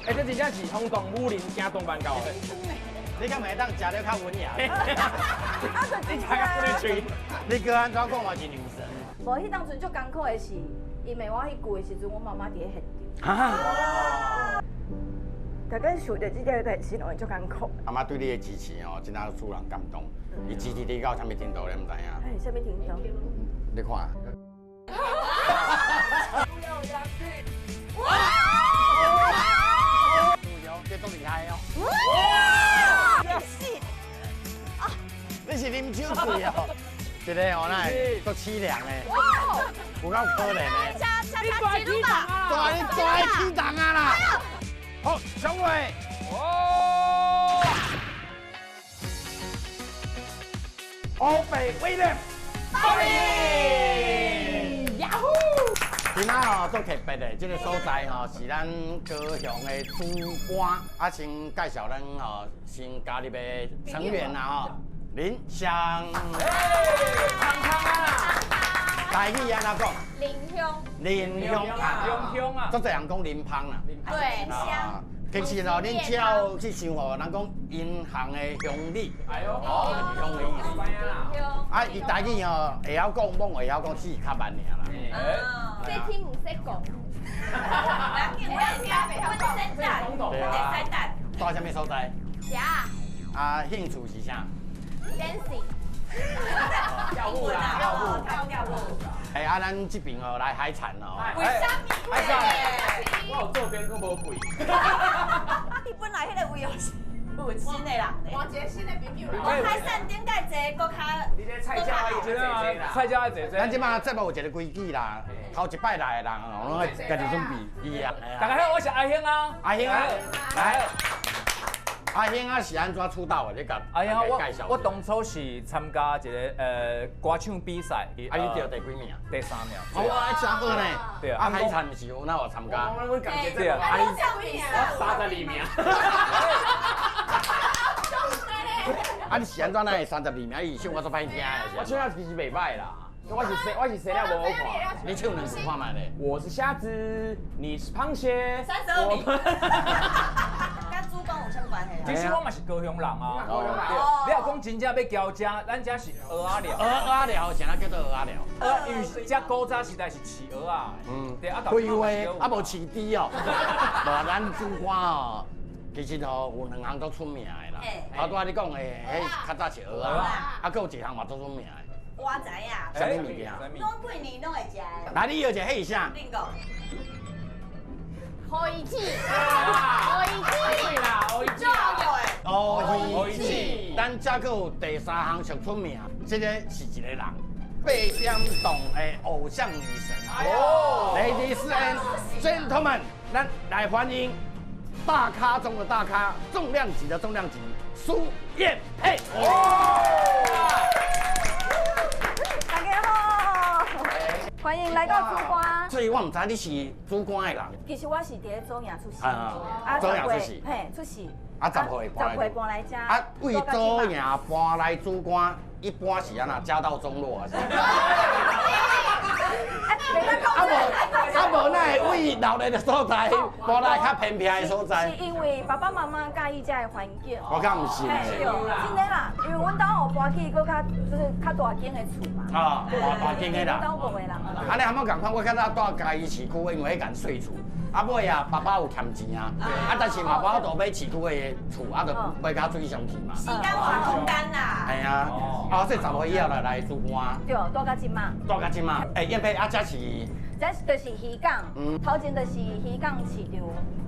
哎，这真正是轰动武林行动办到的。你敢袂当食了较文雅？啊，就真正。你哥安怎讲我是女神？无，迄当阵足艰苦的是，因为我迄句的时阵，我妈妈伫咧现场。啊！大概想着这件代志，拢会足艰苦。阿妈对你的支持哦，真正使人感动。伊支持你到什么程度，你唔知影？哎，什么程度？你看。哇！这都厉害哦！哇！是啊，你是啉酒醉哦？一个哦，那足凄凉的，有够可怜的。掐记录吧！你抓起档啊啦！好，上位。哦。欧北威廉。报名。呀呼！今仔吼做特别的，这个所在吼是咱高雄的主管，啊先介绍咱吼新加入的成员啦吼，林香。康康啊！台语安怎讲？林香啊，足侪人讲林芳啦。对，香。其实哦，恁只要去想哦，人讲银行的乡里，哎呦，就是乡的意思。啊，伊台语哦会晓讲，懵会晓讲，只是较慢尔啦。这听唔识讲。对啊。住什么所在？家。啊，兴趣是啥 ？Dancing。跳舞啦，跳舞。哎，啊，咱这边哦来海产哦。为啥物？海产，我有做边佫无贵。伊本来迄个位哦是有新的人，我一个新的朋友。我海产顶界坐，搁较。你这菜椒爱坐坐啦，菜椒爱坐坐。咱即马节目有一个规矩啦，头一摆来的人哦，拢会家己准备伊啊。大家好，我是阿兴啊。阿兴啊，来。阿兴啊是安怎出道的？你甲阿兴，介绍。我当初是参加一个歌唱比赛，啊，你得第几名？第3名。我还3个呢。对啊。啊，海产是有哪有参加？我感觉对啊。啊，你32名。啊，你是安怎来32名？伊唱我做歹听的。我唱啊其实袂歹啦。我是谁了无好看？你唱2次看卖咧。我是虾子，你是螃蟹。32名。跟主公有啥关系？其实我嘛是高雄人啊。你若讲真正要交遮，咱遮是蚵仔寮。蚵仔寮，啥叫做蚵仔寮？因为遮古早时代是饲蚵仔。对啊。规划啊无饲猪哦。无咱主管哦，其实哦有2项都出名的啦。头拄仔你讲的，迄较早是蚵仔，啊，佫有一项嘛都出名的。我知影。啥物物件？我几年拢会食的。来，你要一个迄是啥？恁讲。灰记，黑子，咱遮佫有第3项上出名，这个是一个人，八点档的偶像女神。Ladies and gentlemen， 咱来欢迎大咖中的大咖，重量级的重量级，苏燕佩。大家好，欢迎来到主管。所以我唔知你是主管的人。其实我是伫咧周营出世，周营出世，嘿，出世。啊，10岁搬来遮。啊，为周营搬来主管，一般是安那家道中落啊。无那会为闹热的所在，搬来较偏僻的所在。是因为爸爸妈妈介意这个环境。我敢唔信。对，真的啦，因为阮兜有搬去搁较就是较大间的厝嘛。啊，大间的啦。阮兜无的人。安尼还冇共款，我较早住嘉义市区，因为迄间税厝。啊尾啊，爸爸有欠钱啊，但是嘛，我都买市区的厝，啊，就买到水上去嘛。时间换空间啦。系啊，所以10岁以后来主管。对，住到今嘛。住到今嘛，燕佩啊，这是。这就是渔港，头前就是渔港市场，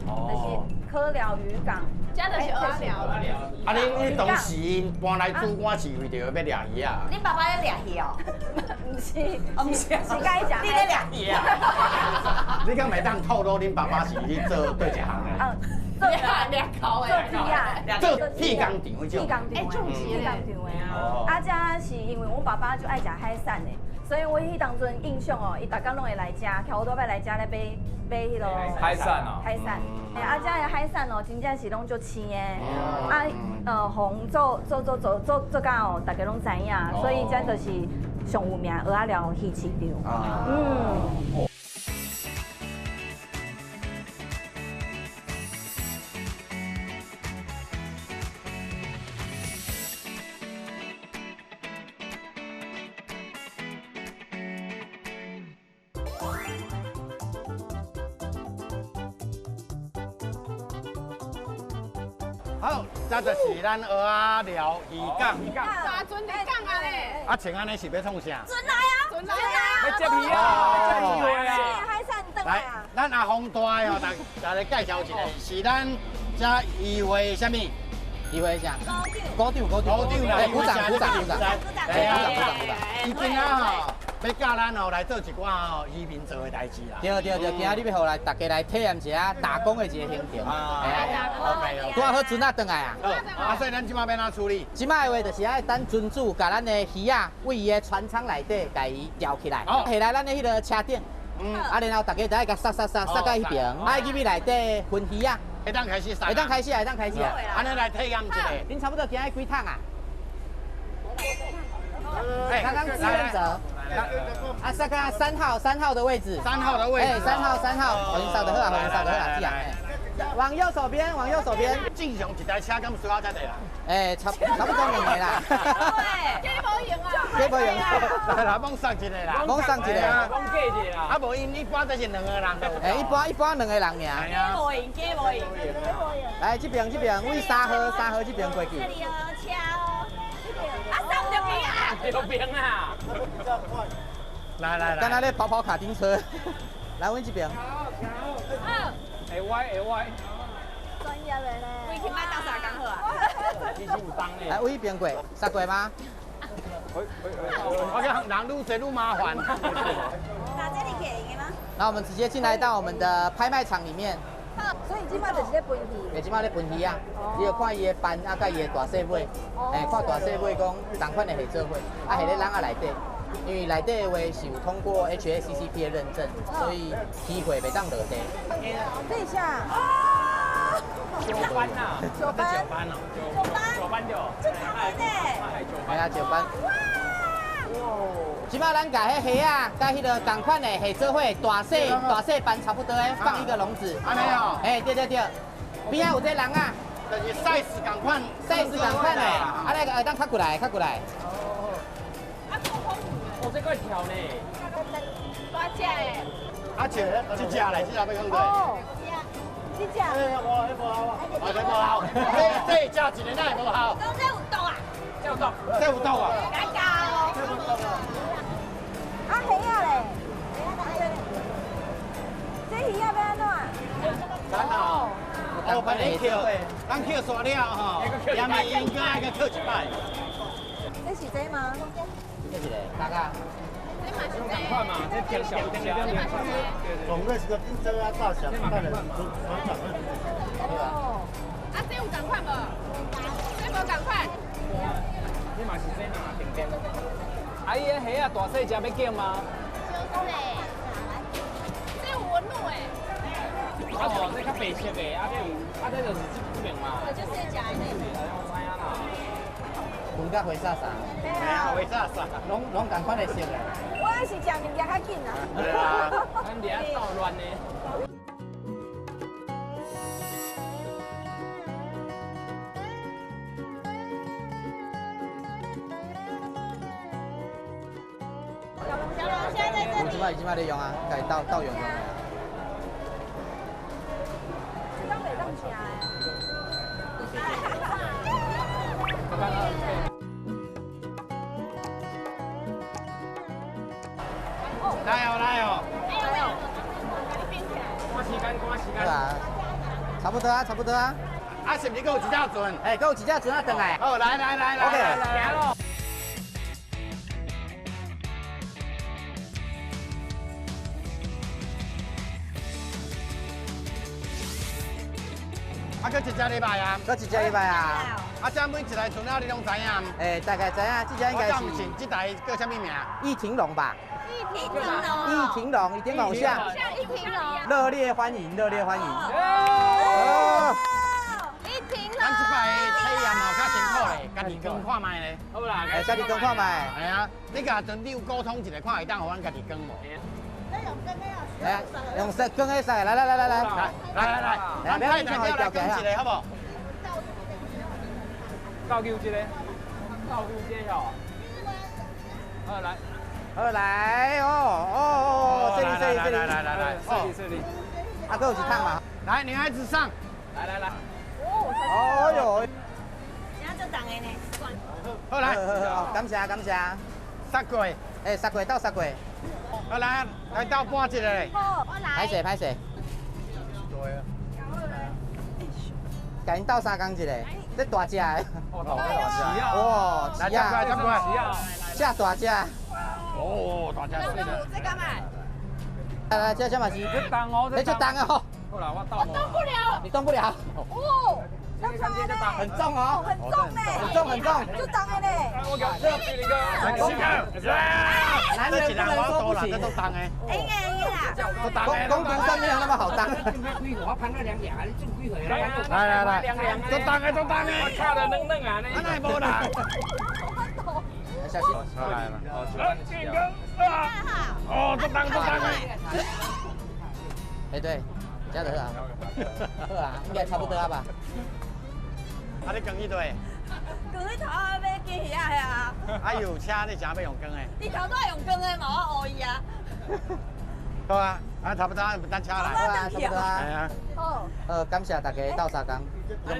就是科寮渔港，这就是蚵仔寮。啊，你当时搬来主管是为着要掠鱼啊？你爸爸咧掠鱼哦？不是，是该食。你咧掠鱼啊？你敢袂当透露恁爸爸是咧做对一行的？做掠口的。做鱼啊，做铁工厂迄种。铁工厂，种铁工厂的。啊，这是因为我爸爸就爱食海产的。所以我迄当阵印象哦，伊逐工拢会来遮，挑多摆来遮咧买迄落海产哦，海产。啊，遮的海产哦，真正是拢足鲜的。红做甲哦，大家拢知影，所以这就是上有名蚵仔寮鱼市场。好，这就是咱蚵仔寮鱼港。大船在港啊嘞！啊，穿安尼是要创啥？准来啊！准来啊！要接皮啊！接皮会新啊！年海产灯来啊！，咱阿峰大的吼，大家介绍一下，是咱这鱼会什么？鱼会啥？高调，高调啦，鼓掌鼓掌鼓掌！哎呀，鼓掌鼓掌！伊今仔吼要教咱吼来做一寡吼渔民做的代志啦。对，今仔日要互来大家来体验一下打工的一个行程。OK，拄好船啊转来啊！啊，所以咱即马要哪处理？即摆的话就是爱等船主甲咱的鱼啊，位伊的船舱内底，甲伊吊起来，下来咱的迄个车顶。啊，然后大家就爱甲撒到迄边，啊，入去内底分鱼啊。会当开始撒。会当开始啊！安尼来体验一下。恁差不多今日几趟啊？哎刚刚志愿者。啊，撒到3号的位置。 3号的位置。哎，3号，互恁扫就好啊，这样。往右手边。正常一台车敢需要遮济啦？哎，差不多2个啦。对，这无用啊！这无用。来，帮送一个啦。帮送一个。讲价一个啦。啊，无因一般都是2个人。哎，一般2个人尔。加无赢，加无赢。来这边，为3号这边过去。这里哦，车哦。啊，上就边啊！这边啊！来，刚才咧跑卡丁车。来，阮这边。会歪。专业的嘞。为去买到啥刚好啊？其实有当嘞。来，为边过，杀过吗？我讲人愈多愈麻烦。那这里可以赢吗？那我们直接进来到我们的拍卖场里面。所以今摆就是在分鱼。即摆咧分鱼啊，你要看伊的斑啊，甲伊的大细尾，看大细尾讲同款的下做伙，下咧人啊内底，因为内底的话是有通过 HACCP 的认证，所以鱼会袂当落地。这一下。9班呐，9班哦。9班就。这长的。哎呀，9班。即摆咱甲迄虾啊，甲迄个同款的下做伙，大细斑差不多的，放一个笼子。安尼哦。哎，对。边仔有这人啊，就是 size 同款同款的，啊那个当较过来。哦，这个条呢？大只的。啊，这只来，这要放哦。这只。无好。这只一个哪会无好？都在有洞啊！这有洞。这有洞啊！尴尬哦。啊，虾啊嘞！这鱼要安怎？咱哦，把你扣，咱扣煞了吼，也咪应该个扣一摆。这是这吗？这是个大家。用赶快嘛，这偏小，总类是个冰针啊，大小看人哦。啊，这有赶快无？这无赶快。你嘛是这样定。阿姨，虾啊大细只要拣吗？就是嘞。这有纹路诶。哦，这较白色的，这就是这边嘛。就是假的。我知影啦。分甲灰沙沙，哎呀，为啥啥？拢同款的色的。我是食物件较紧啊。对啊。咱俩捣乱呢。小龙现在在这里。即摆在用啊，家己倒用。这当袂当食的。来哦。赶时间。对啊，差不多啊。啊，是不是还有一只船？哎，还有一只船啊，转来。好，来。行咯。啊，搁一只礼拜啊。搁一只礼拜啊。啊，这每一台船啊，你拢知影？哎，大概知影，这只应该是。这台叫什么名？易廷龙吧。易廷龙，一点偶像。像易廷龙。热烈欢迎。易廷龙。咱这摆体验哦，较辛苦咧，家己跟看卖咧。好啦，哎，家己跟看卖。系啊，你甲船长沟通一下，看会当互咱家己跟无？哎，用色跟迄色，来，咱太太来跟一下，好不好？倒牛这个吼。好来。好来哦，这里，来，这里。啊，还有一趟嘛。来，女孩子上。来。哦哟，人家就当的呢。好来，感谢感谢。杀过，哎，杀过到杀过。好来倒半一个嘞。我来。歹势歹势。甲因斗3工一个，这大只的。哦，来，接过来，接过来。这大只。哦，大只对的。这干嘛？来，这嘛是。这重哦，这就重啊吼。好啦，我我动不了。你动不了。哦，那感觉这重。很重哦。很重呢，很重很重。就当的嘞。我讲这比那个。男人不能说不行。这都当的。哎呀呀！都当的。公平上没有那么好当。来，都当的，都当的。我卡得嫩嫩啊，那还无啦。小心。好来了。哦，哦，都当的。哎对，加得啊。好啊，应该差不多啊吧。啊，你更一堆。更迄头啊，要记遐呀。啊，有车你真要用更的。你头都用更的嘛，我学伊啊。好啊，啊差不多，等车来。好啊，差不多啊。系啊。哦，感谢大家斗3工。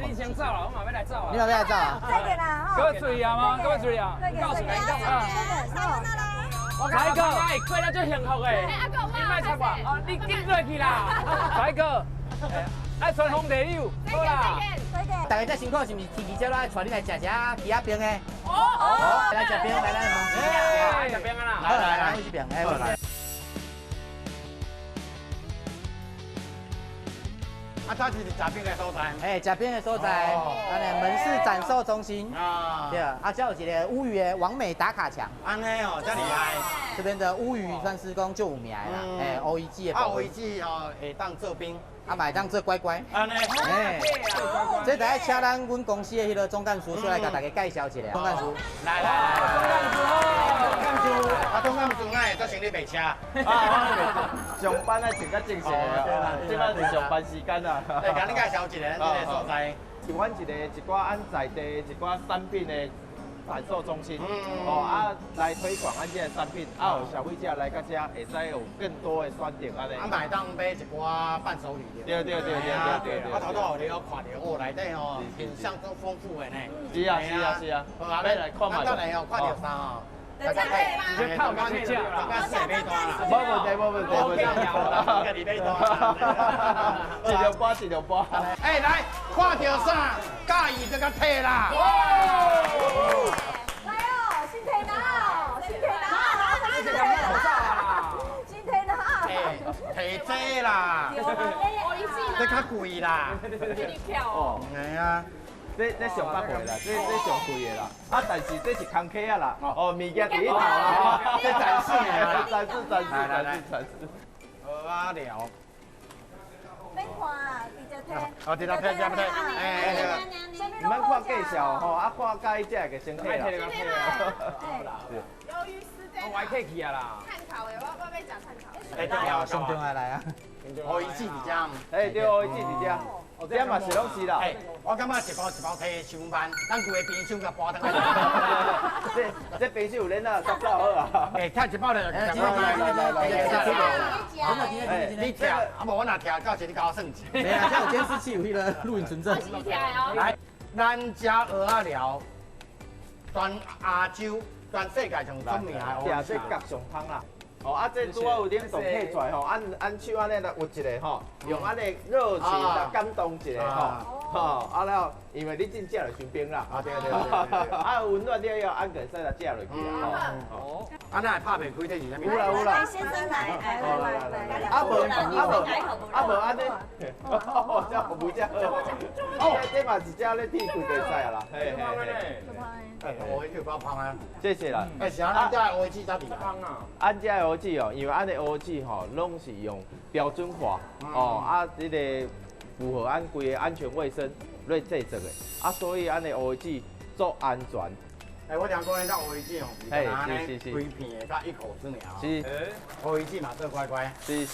你先走啦，我嘛要来走啊。你嘛要来走啊？再给啦，各位注意啊吗？各位注意啊！告诉你啊。来哥，哎，过了最幸福的。你莫插我，哦，你紧落去啦。来哥，爱传风地友，好啦。大家这辛苦是毋是天气热啦，带你来食鱼仔冰的？哦，来食冰，来来忙吃。哎，食冰啊啦。来，去冰，哎，来。啊，它就是食冰的所在。哎，食冰的所在，安尼门市展售中心。啊。对啊，这有一个乌鱼的完美打卡墙。安尼哦，真厉害。这边的乌鱼算是讲就有名啦，哎，乌鱼子的。啊，乌鱼子哦，会当做冰。啊，买当做乖乖。安尼。哎，这大家请咱阮公司的迄个总干事出来给大家介绍一下。总干事，来，总干事啊，总干事哎，做生理卖车。上班啊，穿较正式啊，即摆是上班时间啊。来，甲你介绍一下咱这个所在。是阮一寡按在地一寡产品的展售中心，来推广咱这个产品，有消费者来到这会使有更多的选择安尼。啊，买当买一寡伴手礼。对。啊，头拄有看到，哦，内底哦，品相都丰富的呢。是啊。好啊，来看嘛。等下哦，看到衫哦。直接靠我去吃，冇问题。家己买单。一条波。哎，来，看到啥？介意就甲摕啦。来哦，新天拿，新天拿，新天拿。哎，摕这啦，这较贵啦。哦，系啊。这上百贵啦，这上贵的啦。啊，但是这是空客啊啦，哦，物件第一头啦，这展示的，展示。蚵仔料。免看啊，直接摕。哦，直接摕，哎，唔免看介绍吼，啊看介意这个先摕啦。鱿鱼丝在。我还可以去啊啦。炭烤的，我要讲炭烤。哎，重要，上中来啊！乌鱼子是这样。哎，对，乌鱼子是这。这嘛是拢是啦。我感觉一包摕上万，咱规个冰箱甲搬登来。这冰箱有恁啊，十好啊。哎，摕一包来，来，你吃，啊无我若吃，到时你甲我算钱。没啊，像有监视器，有迄个录影存证。来，咱遮蚵仔料，全亚洲、全世界上出名的蚵仔这角上香啦。哦，啊，这拄好有冷冻配出来吼，按手安尼来握一个吼，用安尼热情来感动一下吼，啊了，因为你真食落伤冰啦，对，啊温暖了以后，按个使来食落去啊，哦，啊那拍袂开这是啥物？有啦，先生来，无安尼，这服务这好，这嘛是只咧铁柜就使啦，嘿。乌鱼子有够香啊！谢谢啦。哎，是啊，咱遮乌鱼子咋厉害？咱遮的乌子哦，因为咱的乌子吼，拢是用标准化哦，这个符合咱规个安全卫生来制作的，所以咱的乌鱼子做安全。哎，我听讲咱乌鱼子哦，是，规片的，甲一口之苗。是。乌鱼子嘛做乖乖。是。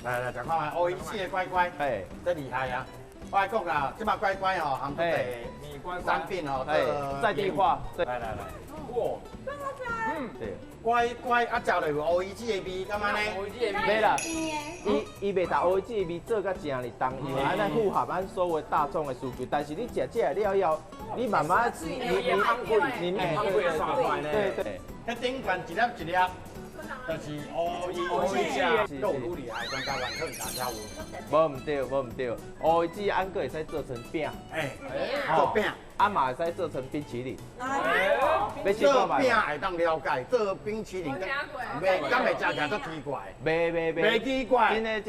来，食看卖乌鱼子的乖乖，这厉害啊！我来讲啦，即马乖乖哦，含在产品哦，在地化。来，哇，对。乖乖啊，食落有乌鱼子的味，干嘛呢？没啦，伊袂搭乌鸡的味做甲正哩重，因为安尼符合咱所有大众的需求。但是你食这了，你慢慢你对。迄顶悬一粒一粒，就是乌鱼子，肉愈厉害，专家玩可能大家有。无唔对，乌鱼子安个会使做成饼，做饼。啊嘛会使做成冰淇淋。做饼会当了解，做冰淇淋，袂敢会食起来足奇怪。袂奇怪。真的，要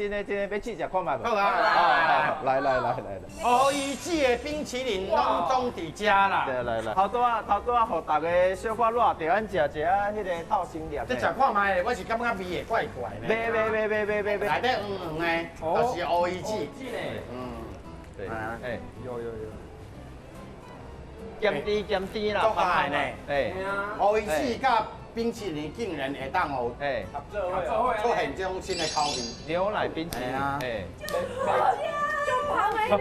试食看卖无？好啊，来。乌鱼子的冰淇淋拢总伫遮啦。对，来。头拄啊，互大家小可热，着咱食一下迄个透心粒。你食看卖，我是感觉味会怪怪呢。袂。内底黄黄的，就是乌鱼子。对，有。咸甜啦，足快呢。乌鱼子甲冰淇淋竟然会当有出现这种新的口味。牛奶冰淇淋，就旁边的。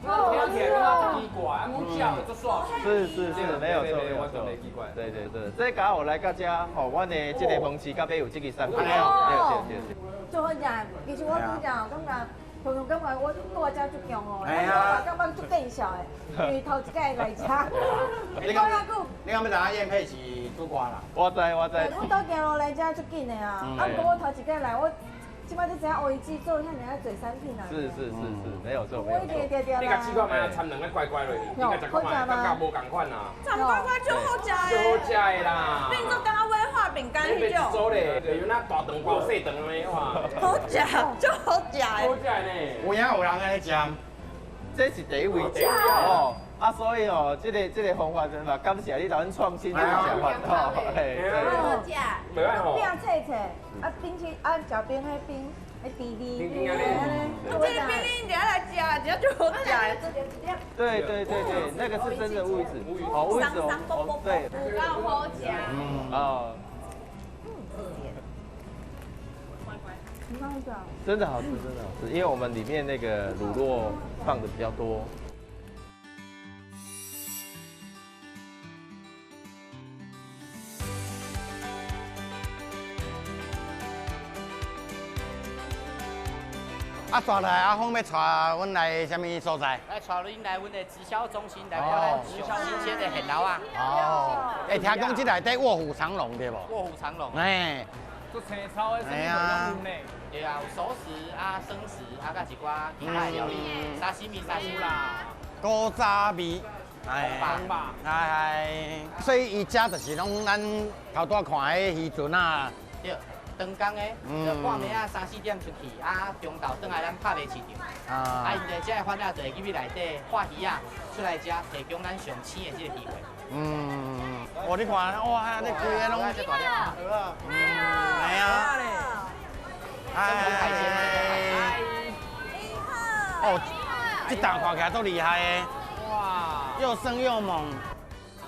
听起来有奇怪，我叫就爽。是，没有错。对，这家伙来到这，吼，阮的这个门市甲尾有这个产品。对。就好食，其实我拄讲，感觉。同感觉我我遮足强哦，我感觉足见效的，因为头一届来吃，你讲遐久，你讲要哪宴配是煮瓜啦？我知。我倒行路来遮足紧的啊，啊不过我头一届来，我即摆才知影乌鱼子做遐尔啊侪产品啊。是，没有错。我一定对你甲试看卖，掺两个乖乖落去，你甲食看卖，感觉无共款啊。掺乖乖就好食的。就好食的啦。变做刚刚威化饼干迄种。做咧，就有那大肠包细肠的哇。好食，就好食的。好食呢。有影有人安尼食，这是第一位哦。所以哦，这个方法真嘛，感谢你咱创新这个想法哦。好食。袂歹吼。饼脆，啊冰淇小冰迄冰。滴滴，这个冰你等下来吃，这就好吃。对，那个是真的乌鱼子，乌鱼子对，比较好吃。真的好吃，因为我们里面那个乳酪放的比较多。带来阿峰要带阮来什么所在？来带恁来阮的直销中心，来看咱上新鲜的现捞啊。听讲这内底卧虎藏龙对不？卧虎藏龙。做青草的，对啊，有熟食啊、生食啊，甲一寡其他的料理，沙西米啦，古早味。所以伊遮就是拢咱头拄看的渔船啊。对。长工的，就半暝啊3、4点出去，啊中昼转来咱拍卖市场。啊，因在遮的贩仔就会入去内底画鱼啊，出来遮提供咱上鲜的这个机会。你看，哇，你规个拢这大量。哎呀，这档看起来都厉害的。哇，又生又猛。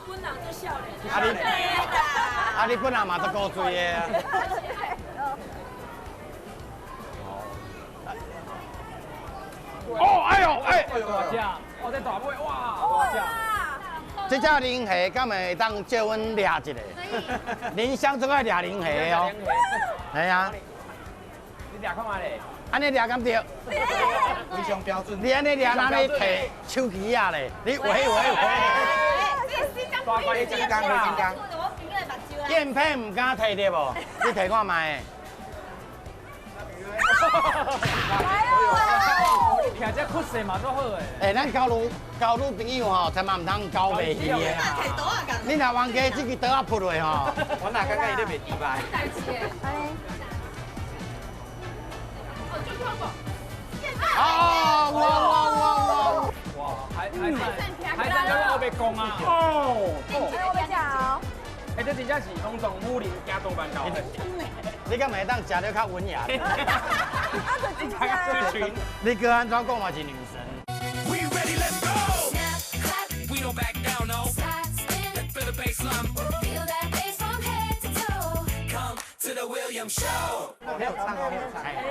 本人做少年。你本人嘛都够追的。哎呦，我在大尾，哇！这只磷虾敢会当借阮掠一个？您乡总爱掠磷虾哦。系啊。你掠看卖咧？安尼掠敢对？非常标准。你安尼掠，哪里摕手机啊咧？你喂。黑金刚。剑片唔敢摕对无？你摕看卖。徛这酷势嘛，足好诶。咱交女朋友吼，千万唔通交袂起的。你若忘记这个刀啊扑落吼，我哪刚刚伊咧袂猪排。哇！海参跟我被讲啊。我要讲。这真正是拢动武林加动漫搞的。你敢会当食了较文雅？群，你哥安怎讲嘛是女神？你有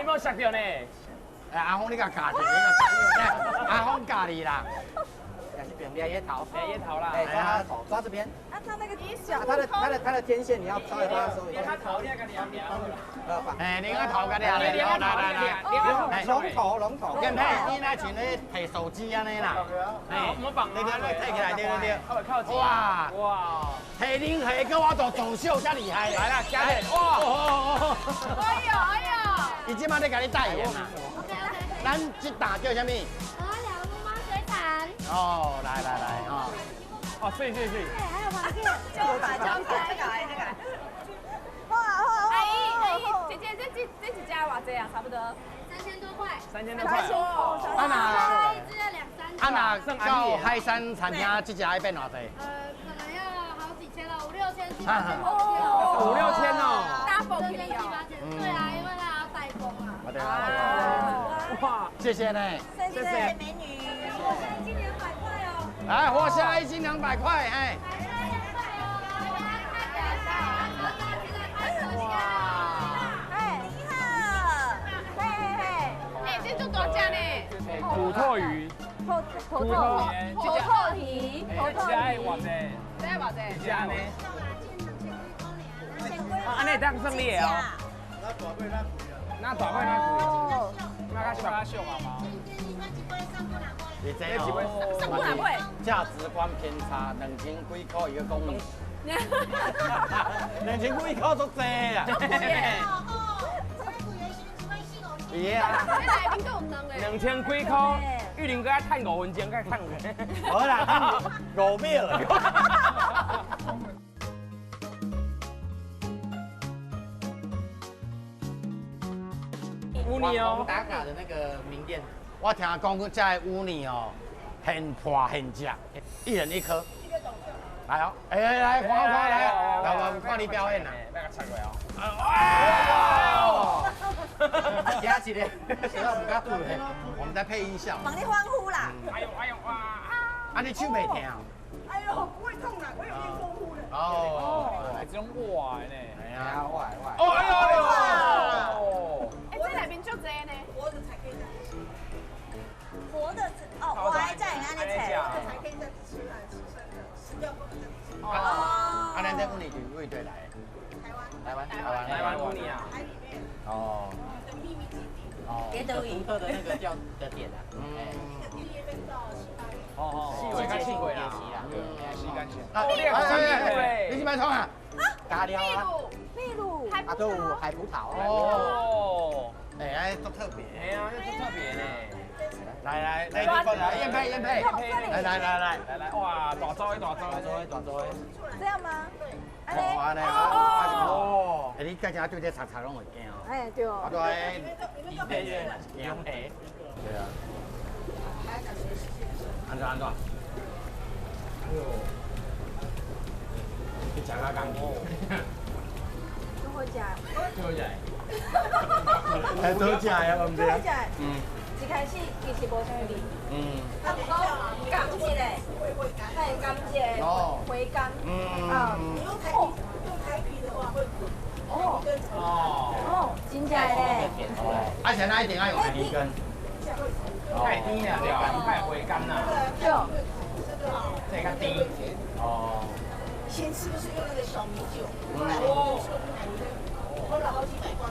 没有吓到呢？阿峰，你甲教一下，阿峰教你啦。边，两叶桃，椰桃啦，哎，抓它的头，抓这边。啊，他那个脚，它的天线你要稍微把它收一下。头你个两两，哎，你个头个俩，来，龙头。跟配，你那像咧提手机安尼啦。哎，模仿对，摕起来，对。靠近。哇，提恁下个我做走秀才厉害。来啦，加点。哇！哎呦！伊即马咧甲你代言啦。咱这打叫什么？我要两个妈水胆。哦，来哦。哦，对。对，还有黄片。这个。阿姨，姐姐，这几家偌济啊？差不多3000多块。3000多块。啊那，一只要2、3只。啊那到海山餐厅这家要变偌济？可能要好几千了，5、6千、7、8千、5、6千哦。double 便宜哦。对啊，因为它要代工啊。哇，谢谢呢。谢谢美女。一斤200块哦。来，活虾1斤200块，哎。土透鱼，头透鱼，这要偌济？这呢？安尼当算你哦。那大尾那贵？那较俗啊嘛。你这哦，上不来会。价值观偏差，2000几块一个公里。2000几块足济啊！耶啊！2000几块，玉林哥要趁5分钟，该趁个。好啦，5秒。乌尼哦，打卡的那个名店。我听讲过这个乌尼哦，现破现吃，1人1颗。来哦，来，看来，我看你表演啦。那个插过哦。加起来，我们在配音效。帮你欢呼啦！哎呦哇！啊，你手没疼？哎呦，不会痛啦，我有练功夫的。哦，这种哇呢？哎呀，哇！哦哎呦！哎，这内面足济呢。活的才可以这样吃。活的哦，活在安尼切，才可以这样吃啊，吃生的，吃掉不能再吃。啊，咱这乌尼是位对来？台湾乌尼啊。海里面。哦。的秘密基地。哦。别的独特的那个叫的点啊。第一边到西巴里。细尾跟细尾啦。细跟细。啊，你去买葱啊？咖喱啊。秘鲁，啊，都有海葡萄。哦。哎，都特别。哎呀，这特别呢。来，验配，来，哇，大招，这样吗？安尼，哦，你家家对这查拢会惊哦。哎对哦。对，羊皮。对啊。安怎？你食到甘甜。都好食。还多食呀，我唔知。好食。一开始其实无啥味。啊，不过甘蔗嘞，嘿，甘蔗，回甘。用台啤的话会。真正嘞。而且那一定要用海梨根。太甜了，对吧？太回甘啦。对。这个甜。哦。先吃是用那个小米酒，喝了好几百罐。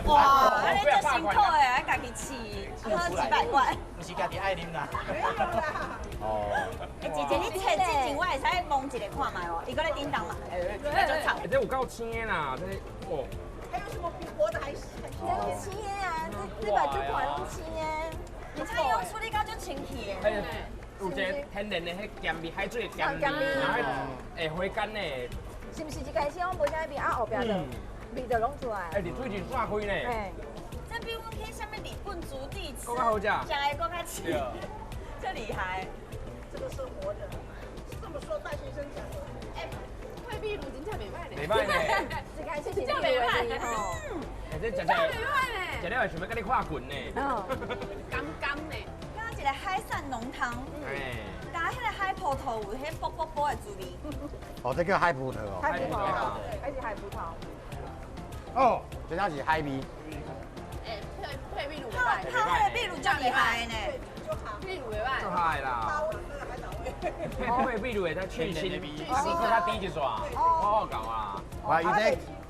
哇，安尼这辛苦的，还家己饲，喝几百罐。不是家己爱啉啦。没有啦。哦。哎，姐姐，你切之前我会使摸一个看卖哦，伊搁咧叮当嘛，那就炒。这有够青啦，这哦。还有什么比活的还鲜啊？这把就款拢鲜耶。你看用处理膏就清气的。有一个天然的迄咸味海水咸味，然后会回甘的。是不是一开始我无啥味，啊后边就味就拢出来。哎，你最近散开呢？哎，这比我们去下面日本竹地吃，更加好食，讲来更加吃，这厉害。这个是活的，是这么说大学生讲的。哎，会比乳真正袂歹呢。袂歹呢。一开始是真袂歹吼。哎，这食了会想要跟你看棍呢。甘呢。一个海产浓汤，加迄个海葡萄有迄啵啵啵的滋味。哦，这叫海葡萄哦。海葡萄，还是海葡萄。哦，这才是海味。哎，配配秘鲁，靠那个秘鲁就厉害呢。秘鲁袂歹。就嗨啦。配秘鲁也在去腥，是他第一抓，我搞啊。哇，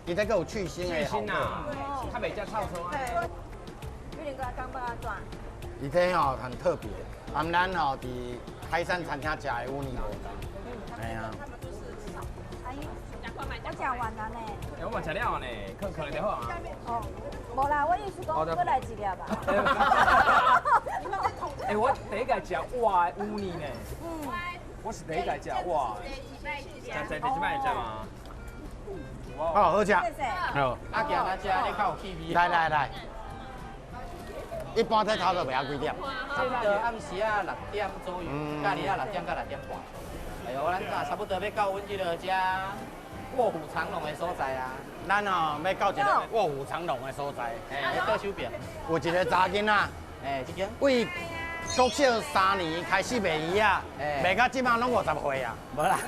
伊这个有去腥的。去腥啊，他袂遮臭臭啊。玉林哥刚帮他转。伊这吼很特别，咱吼伫海山餐厅食的乌泥无同。哎呀。我讲完了呢。我嘛食了呢，可能就好啊。哦，无啦，我意思讲，再来一粒吧。哎，我第一个食哇的乌泥呢。我是第一个食哇的。在第几摆食嘛？好好食。好。啊，行咱遮你较有气味。来。一般在头都袂晓几点？差不多暗时啊6点左右，假日啊6点到6点半。哎呦，咱差不多要到阮这个遮卧虎藏龙的所在啊。咱吼要到一个卧虎藏龙的所在。哎，倒手边。有一个查囡仔，哎，这间。为国小3年开始卖鱼啊，卖到即马拢50岁啊。无啦。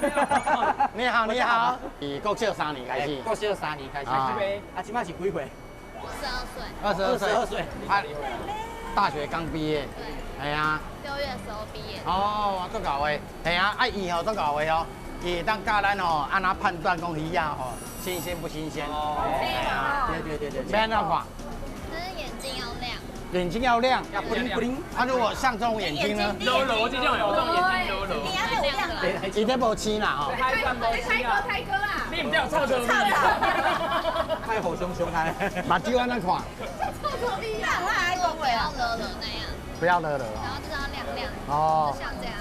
你好，你好。以国小3年开始。国小3年开始卖。啊，即马是几岁？22岁。22岁。啊，大学刚毕业。对。哎呀。 6月的时候毕业。哦，足够的。系啊，伊吼足够的哦，伊会当教咱吼安怎判断讲鱼啊吼新鲜不新鲜。哦。对。要安怎看？就是眼睛要亮。眼睛要亮。要不灵不灵。啊，如果像这种眼睛呢？揉这种有这种眼睛揉。你要有亮的。伊这无青啦吼。泰哥啦。你唔掉臭臭味。太火熊熊开。目睭安怎看？臭臭味啊！不要惹那样。 不要惹。然后就是要亮亮，哦，像这样。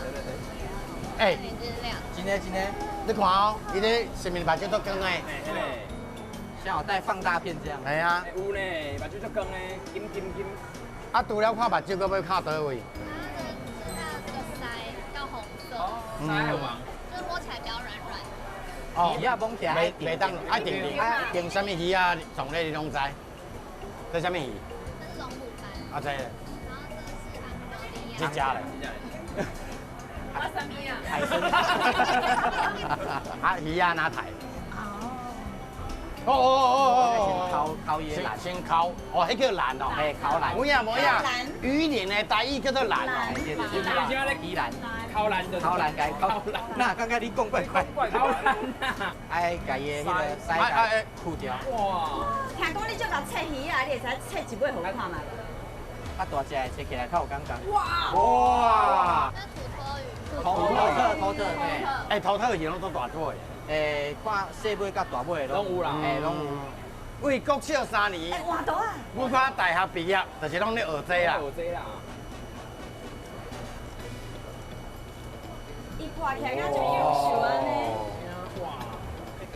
哎，眼睛亮。真的，你看哦，伊咧前面目睭都光诶，像有带放大片这样。系啊，有呢，目睭足光诶，金。啊，除了看目睭，搁要看倒位？它这个腮要红色，腮红，就是摸起来比较软软。哦，鱼啊，摸起来袂当爱定定什么鱼啊？种类你拢知？这什么鱼？这是龙骨斑。啊，知。 这这家嘞，我什么呀？海参。啊，鱼啊拿台。哦。烤椰兰。先烤，哦，迄叫兰哦。哎，烤兰。无影。鱼鳞的台语叫做兰哦。宜兰。烤兰的。烤兰该烤。那刚刚你讲怪快。烤兰呐。爱家椰迄个腮苦掉。哇！听讲你就甲切鱼啊，你会使切一尾互我看嘛？ 啊，大只的切起来较有感觉。哇！那土头特，哎，头特鱼拢做大尾。诶，看细尾甲大尾拢有啦。诶，拢有。为国小3年，换刀啊！我看大学毕业，就是拢咧学这啦。学这啦。伊看起来敢就优秀安尼。哇！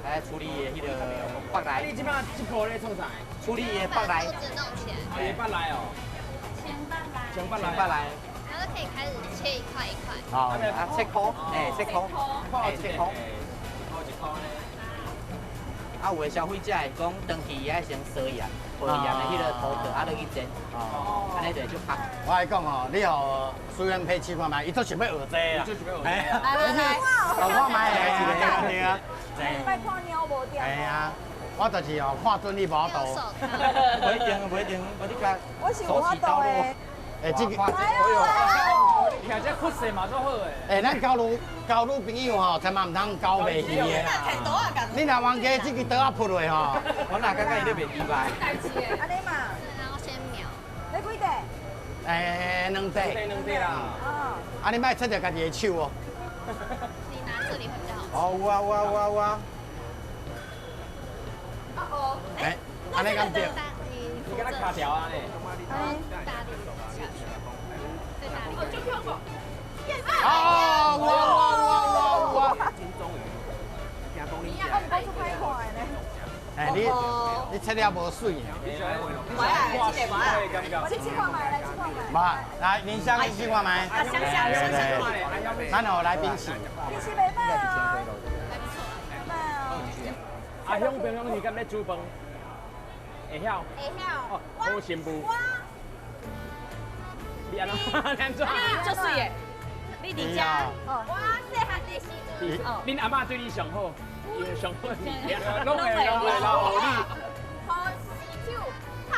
来处理的迄个北来。你即摆这波咧创啥？处理的北来。肚子弄起来。哦，北来哦。 前半来，然后可以开始切一块一块。好，啊，切块，切块，切块。啊，有的消费者会讲，长期爱先烧盐，配盐的迄个土特，啊，落去煎，安尼就足香。我来讲哦，你互苏元配试看卖，伊都想要学这啦。来，我看卖的，对啊。卖看鸟无掉。系啊，我就是哦，看准你无度。不一定，我你看手起刀落。 哎，这个，听这酷势嘛，足好诶。哎，咱交女朋友吼，千万唔通交卖鱼的啦。你若忘记这个刀啊扑落吼，我哪刚刚伊咧卖猪排。安尼嘛，然后先瞄。你几块？哎，2块。2块啦。哦。啊，你莫切着家己的手哦。你拿这里会比较好。哦，有啊。哦。哎，安尼咁对。你跟他卡条啊嘞。大力下去，再大力。就跳过。哦，哇！你也唔讲出歹看的呢。哎，你切了无水。我啊，这个我啊。我去试看卖，来试看卖。嘛，来林香，你试看卖。香。咱互来宾试。你试袂歹啊？歹啊。啊，乡平乡是敢咧煮饭？会晓。哦，好新妇。你安怎？就水耶。你伫遮，我细汉的时阵，恁阿嬷对你上好，因为上好物件，拢会留互你。好洗手，拍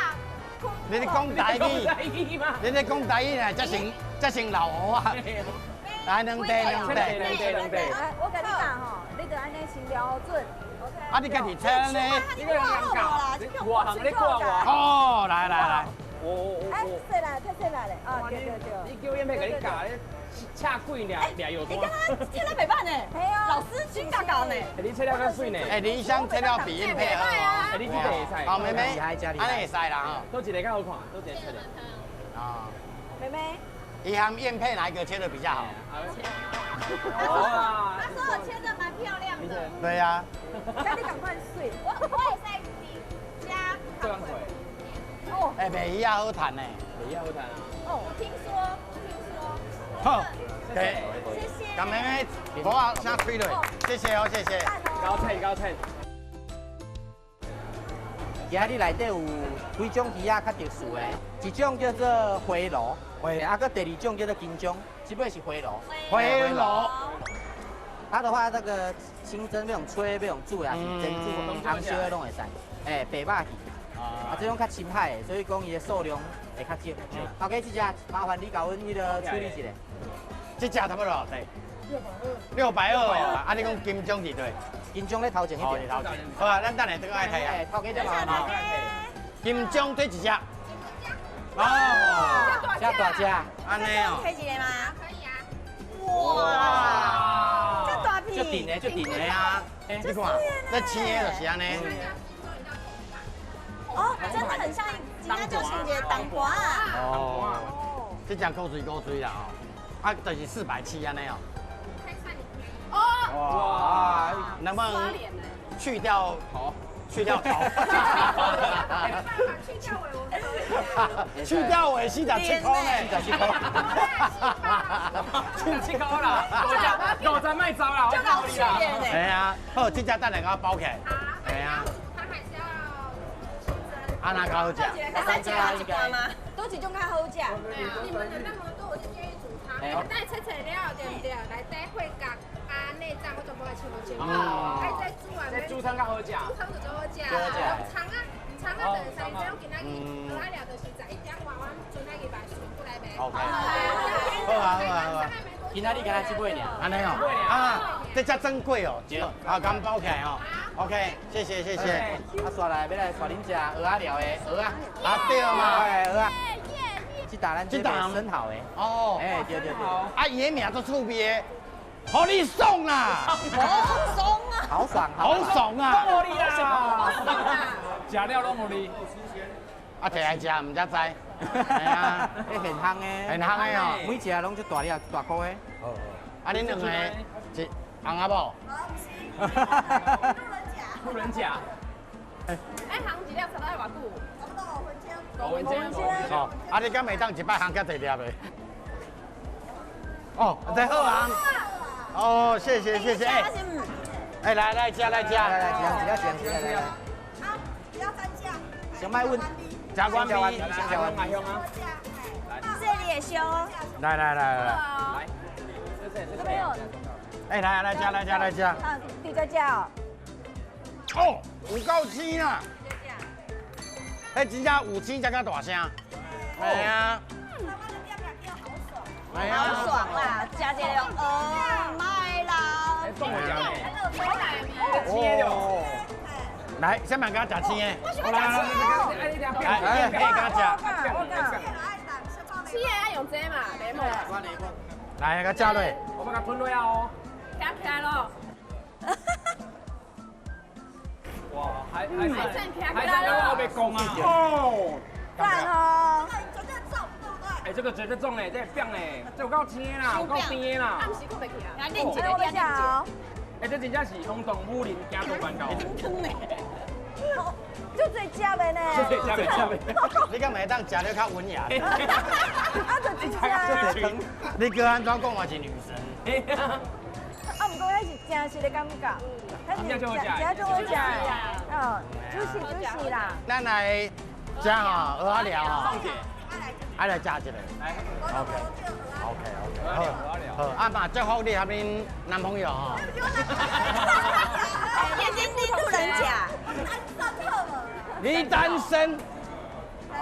空你咧讲台语，语吗？你咧讲台语呢，才成老蚵啊！来两地。我跟你讲吼，你就安尼先撩好准。啊，你家己车呢？你个人教，我行你过我。哦，来。哎，说来，太说来嘞。哦，对。你叫燕妹给你教，恰贵俩有多。你刚刚切得袂歹呢，老师真教教呢。你切了较水呢。哎，李湘切了比燕配好哦。哎，你这个会使。哦，妹妹，安尼会使啦哈。都一个较好看，都一个切的。啊，妹妹，你和燕配哪一个切的比较好？哇！他说我切得蛮漂亮的。对呀。那你赶快睡。我也在加这样会。哦。哎，袂鱼啊好弹呢。袂鱼好弹啊。哦，我听说。好，谢谢。咁妹妹，我啊先开落，谢谢哦，谢谢。高菜。今日内底有几种鱼啊较特殊的，一种叫做花螺，啊，个第二种叫做金钟，基本是花螺。花螺。它的话，那个清蒸要用吹，要用煮啊，是蒸煮、红烧的拢会使。哎，白肉鱼，啊，这种较深海的，所以讲伊的数量会较少。后尾这只麻烦你甲阮迄个处理一下。这只差不多多少？620哦，啊，你讲金钟几对？金钟咧头前迄条。好啊，咱等下等下睇啊。头家就麻烦。金钟对一只。哦，这大只。安尼哦。可以一个吗？可以啊。哇，这大片。就顶的啊！你看，这青的就是安尼。哦，真的很像，人家就像一个当瓜啊。哦。这只够水啦哦。啊，就是470安尼哦。哇！能不能去掉头？去掉头。去掉尾47块呢？47块啦！50卖走啦！就老去耶呢。系啊，好，这只等下给我包起来。系啊。它还是要啊，哪个好食？再加一个吗？都几种较好食。对啊，你们有那么多，我就建议煮汤。带切料对不对？来带会角啊，内脏我全部来切切。还在煮完。这煮汤较好食。煮汤就最好食。肠啊，等三点钟今仔日蚵仔料就是11点外，我准备去买全部来卖。OK。好啊。今仔日敢若这尾尔。安尼哦。啊，这只珍贵哦。好，刚包起来哦。OK， 谢谢。啊，刷来要来刷恁食蚵仔料的蚵仔。啊，对嘛。蚵仔。这打咱这边生蚝的。哦。哎，对。啊，伊的名都趣味的，好你爽啦！好爽啊！好爽啊！拢互你啦！食了拢互你。啊，摕来食，唔才知。系啊，迄现烘的。现烘的哦，每一只拢足大粒、大颗的。啊，恁两个是红阿某？路人甲。哎，行一粒差不多偌久？差不多5分钟。哦，啊，你敢会当一摆烘较侪粒的？哦，真好啊！哦，谢谢。哎，来加。来，一样。好，不要蘸酱。上摆阮加关香米，香啊！这里也修。来，这边有。哎，来加。啊，第这只哦。哦，有够鲜啊！迄真正有鲜才较大声。系啊。好爽啦！加这个麦啦。送我奖嘞！哦。来，先慢甲食青的。来，可以甲食。青的爱用这嘛，没嘛。来，甲加落。我把它吞落哦。夹起来咯。哇，还还被攻啊！哦，赞哦。哎，这个绝对中嘞，这棒嘞，这有够青啦，有够甜啦。暗时佫袂去啊。来，另一个，我要下哦。哎，这真正是轰动武林行做关高。就最食的呢。你敢会当食了较文雅？啊，就一只。你叫安怎讲我是女神？啊，不过迄是真实的感觉，迄是真就好食呀。就是啦。咱来食吼，蚵仔料吼，爱来加一个。OK， 好，啊嘛，祝福你和恁男朋友吼。眼睛盯路人甲。你单身。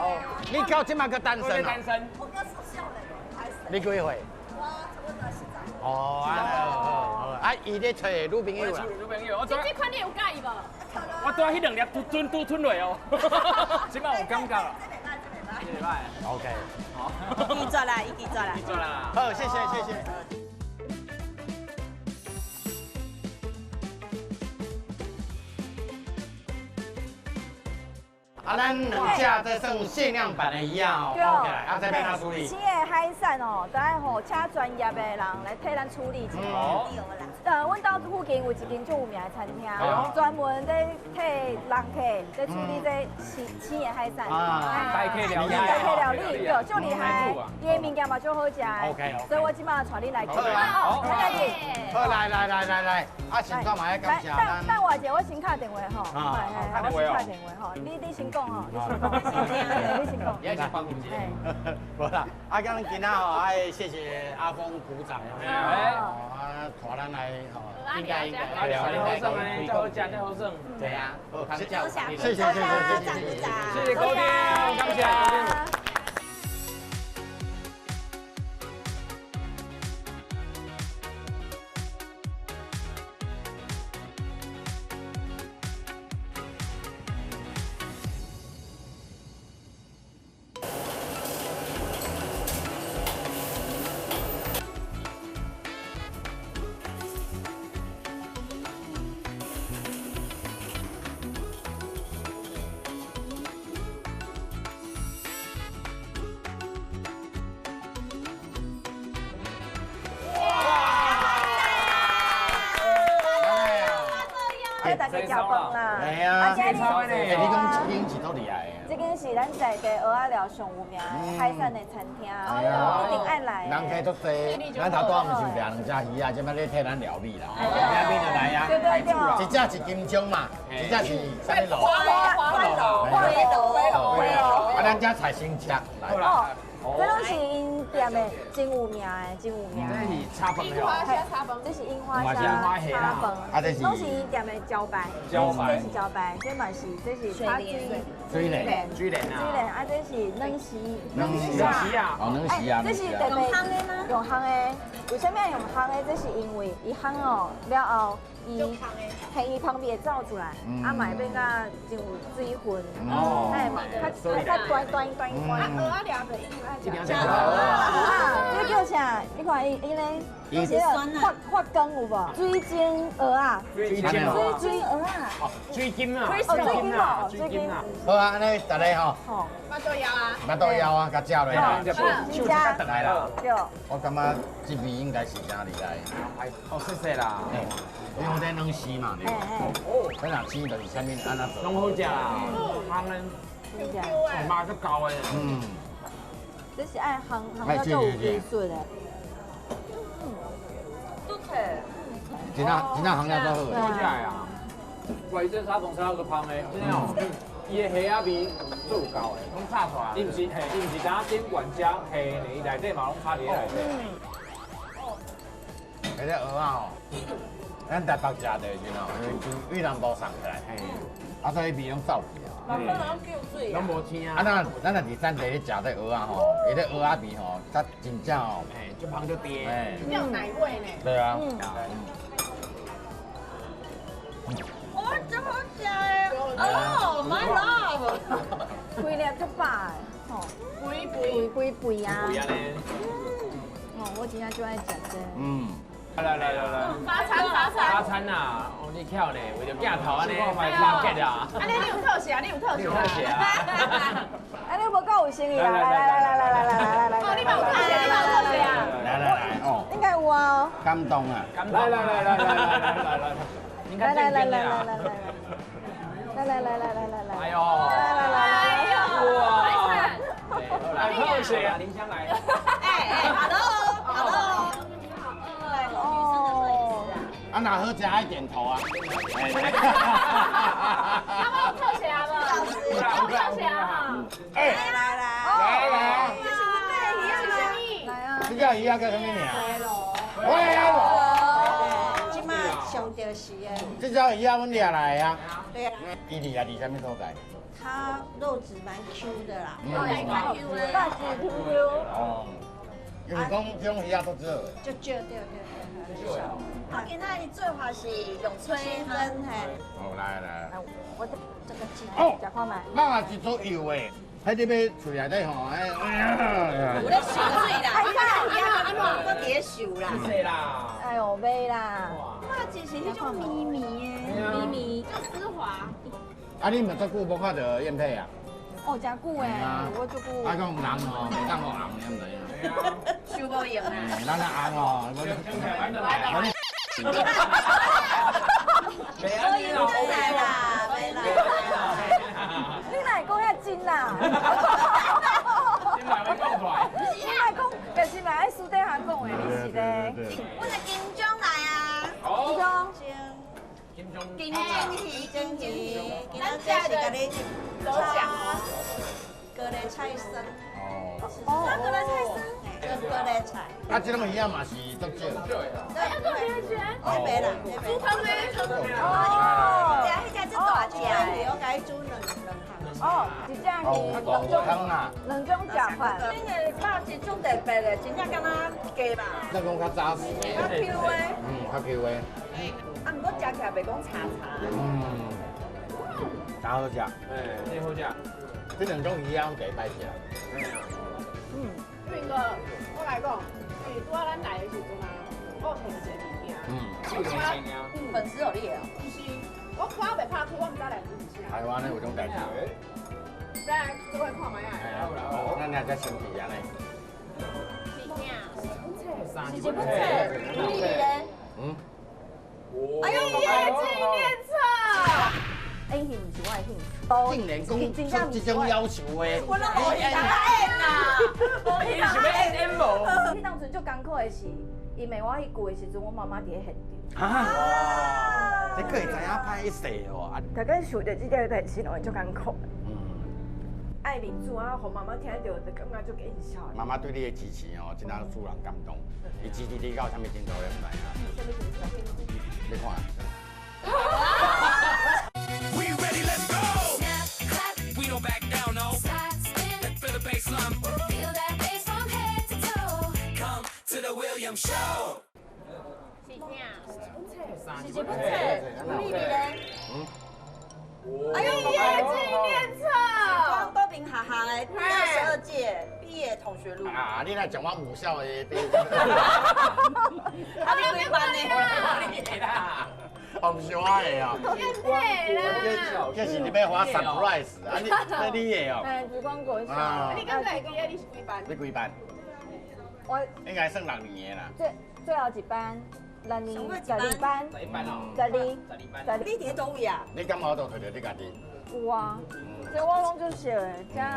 哦，你到即摆个单身单身。我哥是少年，还是你几岁？我差不多10岁。哦，啊，伊咧找女朋友啦。女朋友，我这款你有介意无？我拄迄2粒都吞落哦。即摆有感觉啦。这礼拜。 OK， 好。记住啦，记住啦。记住啦。好，谢谢。啊，咱两只这算限量版的一样哦，包起来，啊，再帮他处理。新的海产哦，都爱吼请专业的人来替咱处理一下。哦。阮家附近有一间最有名的餐厅，专门在替人客在处理这新的海产。代客料理。代客料理，对，就厉害。伊的物件嘛就好食。OK。所以我今晚带你来吃。好，好，来，啊，先干嘛要感谢咱？等我一下，我先敲电话吼。我先敲电话吼，你先讲吼，你先讲。也是帮扶姐。无啦，啊，今日今仔吼，爱谢谢阿峰鼓掌，啊，带咱来吼，应该。好胜哎，真好食，真好胜。对啊，好，谢谢，谢谢高天，感谢。大家食饭啦！哎呀，你讲这间是多厉害的。这间是咱在地蚵仔寮上有名的海产的餐厅，一定爱来。人客足多，咱头拄仔毋是有两只鱼啊，即摆咧替咱料理啦。料理就来啊！一只是金钟嘛，一只是啥物螺？花螺。啊，咱只菜先吃来。这拢是因店的真有名的，真有名。这是叉饭这是樱花虾叉饭，啊，这是拢是因店的招牌。招牌。这是招牌，这嘛是，这是叉水莲。水莲啊。啊，这是冷丝。冷丝啊。哦，冷丝啊。这是特别用烘的，为什么要用烘的？这是因为伊烘哦了后，伊旁边会走出来，啊，嘛会变甲真有水分，哎嘛，较短。蚵仔料的因为爱食。这叫啥？你看伊咧，伊是发羹有无？水晶蚵仔。水晶蚵仔。水晶啊。水晶啊。好啊，安尼大家吼。好。巴肚腰啊。巴肚腰啊，甲食落来。手甲来啦。对。我感觉这味应该是真厉害。哦，谢谢啦。因为咱冷丝嘛，对。哦。咱若生就是啥物安那做。拢好食啦。香的。嘛足高的。这是爱烘到有技术的。真行了都好。好食啊！喂，这沙饭炒个香的，真哦。伊的虾仔味足有够的，拢炒出来。伊毋是单点原只虾呢，伊内底嘛拢炒伫内底。这个蚵仔吼，咱台北食的时候，因为越南无送起来，啊所以味拢走去啊。拢无青啊！啊，咱若伫产地咧食这蚵仔吼，伊这蚵仔味吼，它真正吼，就香就甜，没有奶味呢。对啊。哇，真好食诶！Oh my love！ 规粒足饱的，吼，肥啊！我今仔就爱食这。来，发餐呐！哦，你巧呢，为着镜头安尼拉结啊！安尼你有特写，你有特写。哎，你无够有诚意啊！来，哦，你嘛有特写，你嘛有特写啊！来哦，应该有啊。感动啊！来，你看来，哎呦，哇！来特写啊，林香来。hello。啊，哪好食爱点头啊！他们有特写啊吗？有特写啊！来，这叫鱼啊，叫什么名？喂啊！今麦上钓是诶。这叫鱼啊，阮掠来啊。对啊。伊伫啥物所在？它肉质蛮 Q 的啦，大只 QQ。哦，因为讲这种鱼啊都少的。就对。啊，今仔日做法是用吹分嘿。哦，来，我这个鸡哦，吃看卖。咱也是做油的，迄你要厝内底吼，有咧收水啦，安怎搁别收啦？对啦。哎呦，买啦。哇，就是迄种咪咪的，咪就丝滑。啊，你咪足久无看到燕佩啊？哦，真久诶，我足久。啊，讲人吼，袂当互红，你毋知影？收无用啊！咱咧红吼，我用得来啦，袂啦。你哪会讲遐真啦？你哪会讲出来？你哪会讲，就是嘛爱私底下讲诶，你是咧？我是金钟来啊。好。金钟鱼，今仔这是甲你炒蛤蜊菜参。哦，蛤蜊菜参，蛤蜊菜。啊，这种鱼啊嘛是足少。对，这边啦，猪汤呢？哦，迄只大只的，我甲伊煮两项。哦，一只鱼，两种食法。恁个肉是种特别的，真正敢若鸡吧？咱讲较扎实。较 Q 的。较 Q 的。啊，毋过食起来袂讲柴。真好食。真好食。这两种鱼啊，我第一摆食。运哥，我来讲，因为拄仔咱来的时阵啊，我听一个物件，粉丝有你的哦。不是，我看袂拍开，我毋知来是啥。台湾的有种代志。咱来做伙看卖啊。咱俩在新皮安尼。是不错，你咧？哎呦，毕业纪念册。哎，迄毋是我的兴，竟然讲出这种要求的，我拢无想演啦，你是要 N 无？迄当阵最艰苦的是，因为我去过的时阵，我妈妈伫咧现场。啊！你可会知影歹势哦？大概想着这条代志，我最艰苦。爱民主啊，互妈妈听到，就感觉足印象。妈妈对你的支持哦，真当使人感动。伊支持你到什么程度，你唔知影？什么程度？你看。We ready, let's go. We don't back down, no. Let's feel the bassline. Feel that bass from head to toe. Come to the William Show. 是不错，秘密咧。哎呦，毕业纪念册。光高平哈哈的第22届毕业同学录。啊，你来讲我母校的毕业。啊，你几班呢？你给他。红烧的哦。对啦。这是你要花 surprise 啊？你的哦。哎，烛光国小。你刚才记得你是几班？你几班？我应该算6年的啦。最后一班，6年12班，12。你伫倒位啊？你敢好都推着你家己？有啊，所以我拢就熟的，这样。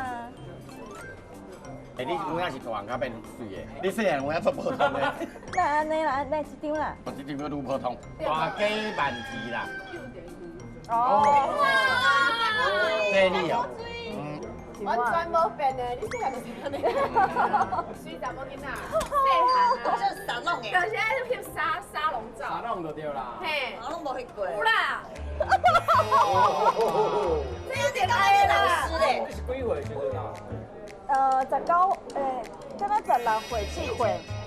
哎，你有影是大汉较变水的，你细汉有影做普通的。那安尼啦，那一张啦。我这张要愈普通，大鸡万字啦。哦。这你哦。完全无变的，你细汉就是安尼。水查某囡仔，细汉啊，这啥弄的？但现在是翕沙龙照。啥弄就对啦。嘿，我拢无去过。有啦。这有点爱老师嘞。你是几岁去的？ 19，敢若16岁7岁。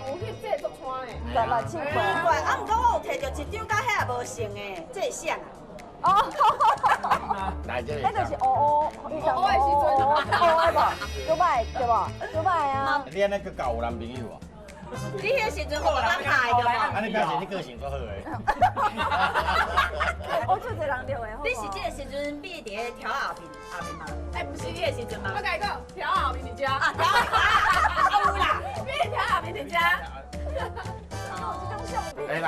有翕这足穿的。 16、7岁。怪，啊，毋过我有摕到一张甲遐也无像的，这会像啊。 哦，来这里。那就是乌，伊上乌的时阵，乌的无，就歹对无？就歹啊。你安尼去交有男朋友哦？你迄个时阵我当拍的嘛。安尼表示你个性足好诶。我就一个人着的。你是这个时阵毕伫个调后面吗？哎，不是你的时阵吗？我甲你讲，调后面伫遮。啊，调后有啦，你调后面伫遮。哦，这种相片。哎啦。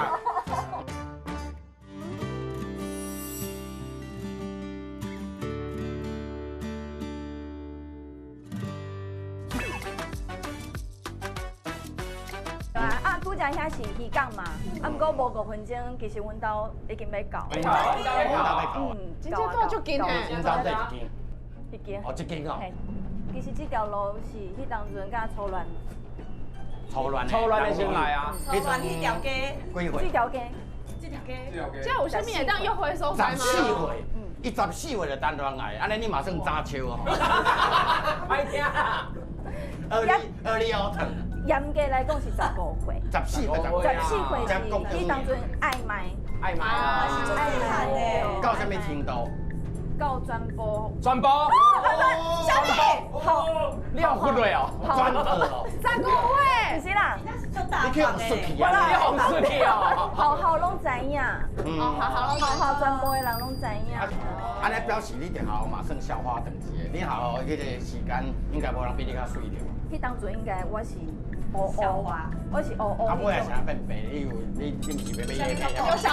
啊，拄则遐是鱼港嘛，啊，毋过无5分钟，其实阮兜已经要到。阮兜要到。真正做足近诶。阮兜第一间。一间。哦，一间哦。其实这条路是迄当阵甲错乱。错乱的先来啊！错乱迄条街。几岁？这条街。这条街。这有啥物会当约会所在吗？14岁。14岁就单恋爱，安尼你嘛算早秋哦。歹听啦。early autumn。严格来讲是15岁。14岁是你当阵爱买。爱买啊，爱买。到什么程度？到专播。转播。小妹，好，你好忽略哦。转播哦。15岁。不是啦，你去红出去啊？你红出去哦。好拢知影。好专播的人拢知影。安尼表示你伫校嘛算校花等级的，你校迄个时间应该无人比你较水着。迄当阵应该我是校花，我是乌。啊，尾还是变白，你毋是要叶配啊？有小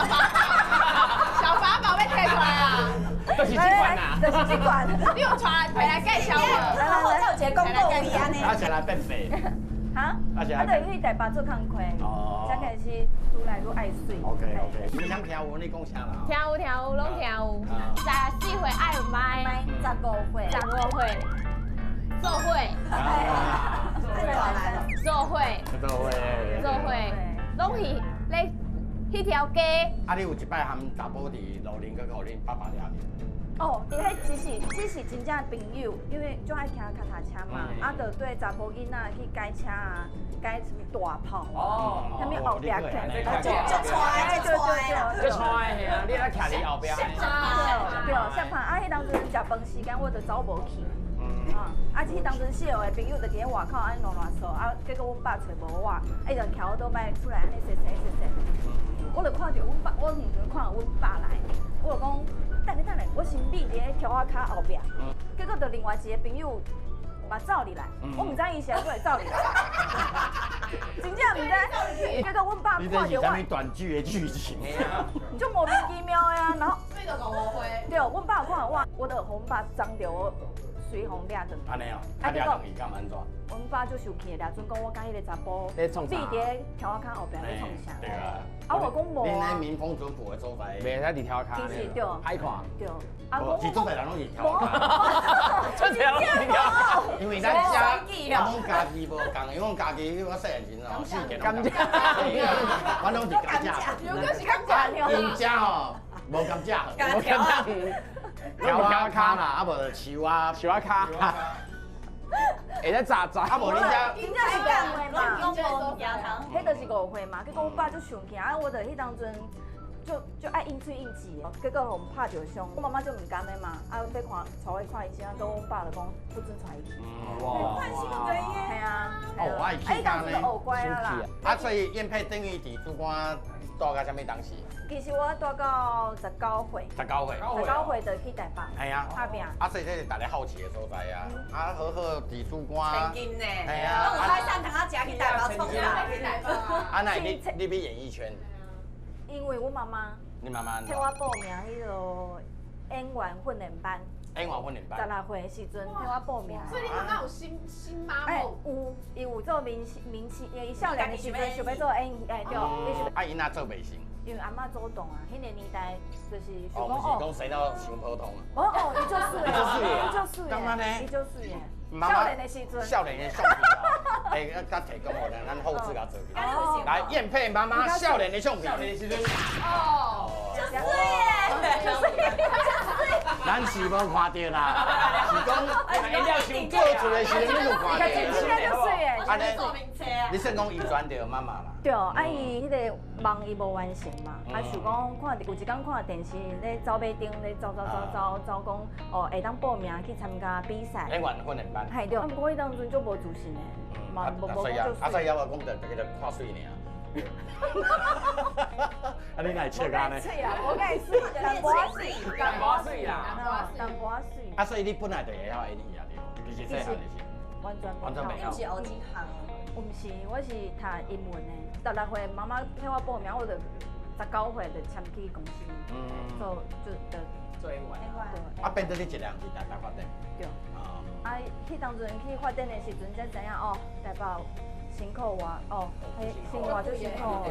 法宝被推出来啊！就是这款呐，就是这款。你有传回来介绍无？来，有一个公告位安尼。啊，先来变白。哈？啊，就去台北做工课，才开始愈来愈爱水。OK。你想跳舞，你讲啥啦？跳舞，拢跳舞。14岁爱有麦，15岁。做会。拢是咧迄条街。啊，你有一摆含查甫伫路边去互恁爸爸抓去？哦，伫迄只是真正朋友，因为就爱骑脚踏车嘛，啊，就对查甫囡仔去改车啊，改什么大炮哦，什么后壁看，就对，你来徛伫后壁。对，下盘啊，迄当阵食饭时间我就走无去。啊，迄当阵小的朋友就伫咧外口安乱扫，啊，结果阮爸找无我，伊就徛我倒摆出来安尼踅。我就看到阮爸，我唔想看到阮爸来，我就讲，等下，我先秘伫咧跳我骹后壁，结果就另外一个朋友嘛走入来，我唔知伊是安怎会走入来，真正唔知，结果阮爸看到我，你这是啥物短剧的剧情？就莫名其妙的啊，然后，对着讲误会。对，阮爸看到我的红爸张着我。随红抓转，安尼哦，啊抓转去干安怎？阮爸就生气抓转讲我甲迄个查甫，咧创啥？闭伫跳我骹后壁咧创啥？对啊。啊我讲无啊。恁咧民风淳朴的所在，袂使伫跳骹。其实对。歹看。对。啊，是做侪人拢是跳骹。做侪人拢是跳骹。因为咱家，阮家己无共，因为阮家己我细汉时吼，四件甘蔗。阮拢是甘蔗。有个是甘蔗。因家吼无甘蔗，无甘蔗。跳骹嘛，啊无就树啊骹。会咧炸，啊无你遮。真正是5岁嘛，拢无牙糖。迄就是5岁嘛，结果阮爸就生气，啊我就迄当阵就爱应嘴应记的，结果互拍着伤，我妈妈就唔甘的嘛，啊要看带伊看医生，啊，跟阮爸就讲不准带伊去。哇！系啊。哦，爱去当阵就学乖啊啦。啊，所以燕佩等于伫主管住到什么当时？其实我住到19岁。19岁就去台北。系啊。打拼。啊，所以这是大家好奇的所在啊。啊，好伫主管。千金呢？系啊。我有开上堂啊，食去台北创啥？去台北。啊，那你要演艺圈？因为我妈妈。你妈妈？替我报名迄个演员训练班。演员训练班。16岁的时阵替我报名。所以你妈妈有新妈某？伊有做明星，伊少年的时阵想要做演员，对。啊，伊哪做袂成？因为阿嬷主动啊，迄个年代就是想讲哦，不是讲生到伤普通啊。哦，伊就是干嘛呢？伊就是耶。少年的时阵。少年的相片哦，会甲提供我咱后置甲做起。来，燕佩妈妈少年的相片。少年的时阵。哦，就是耶。咱是无看到啦，是讲一料伤过出的时阵，你有看到。安尼，你算讲遗传着妈妈啦。对，啊伊迄个梦伊无完成嘛，啊想讲看有一天看电视咧走马灯咧走讲哦会当报名去参加比赛。演员训练班。系对，不过迄当阵就无自信诶，嘛无所以啊，所以要我讲就叫做看水尔。啊，你哪笑干呢？我介水，淡薄水啦，淡薄水。啊，所以你本来就会晓演戏啊，对，其实细汉的时。完全袂晓。你是学几行？我唔是，我是读英文的。16岁妈妈替我报名，我就19岁就签去公司，做演员。啊，变做你一人去台北发展。对。啊，迄当阵去发展的时阵才知影哦，台北辛苦哇，哦，迄生活就辛苦，足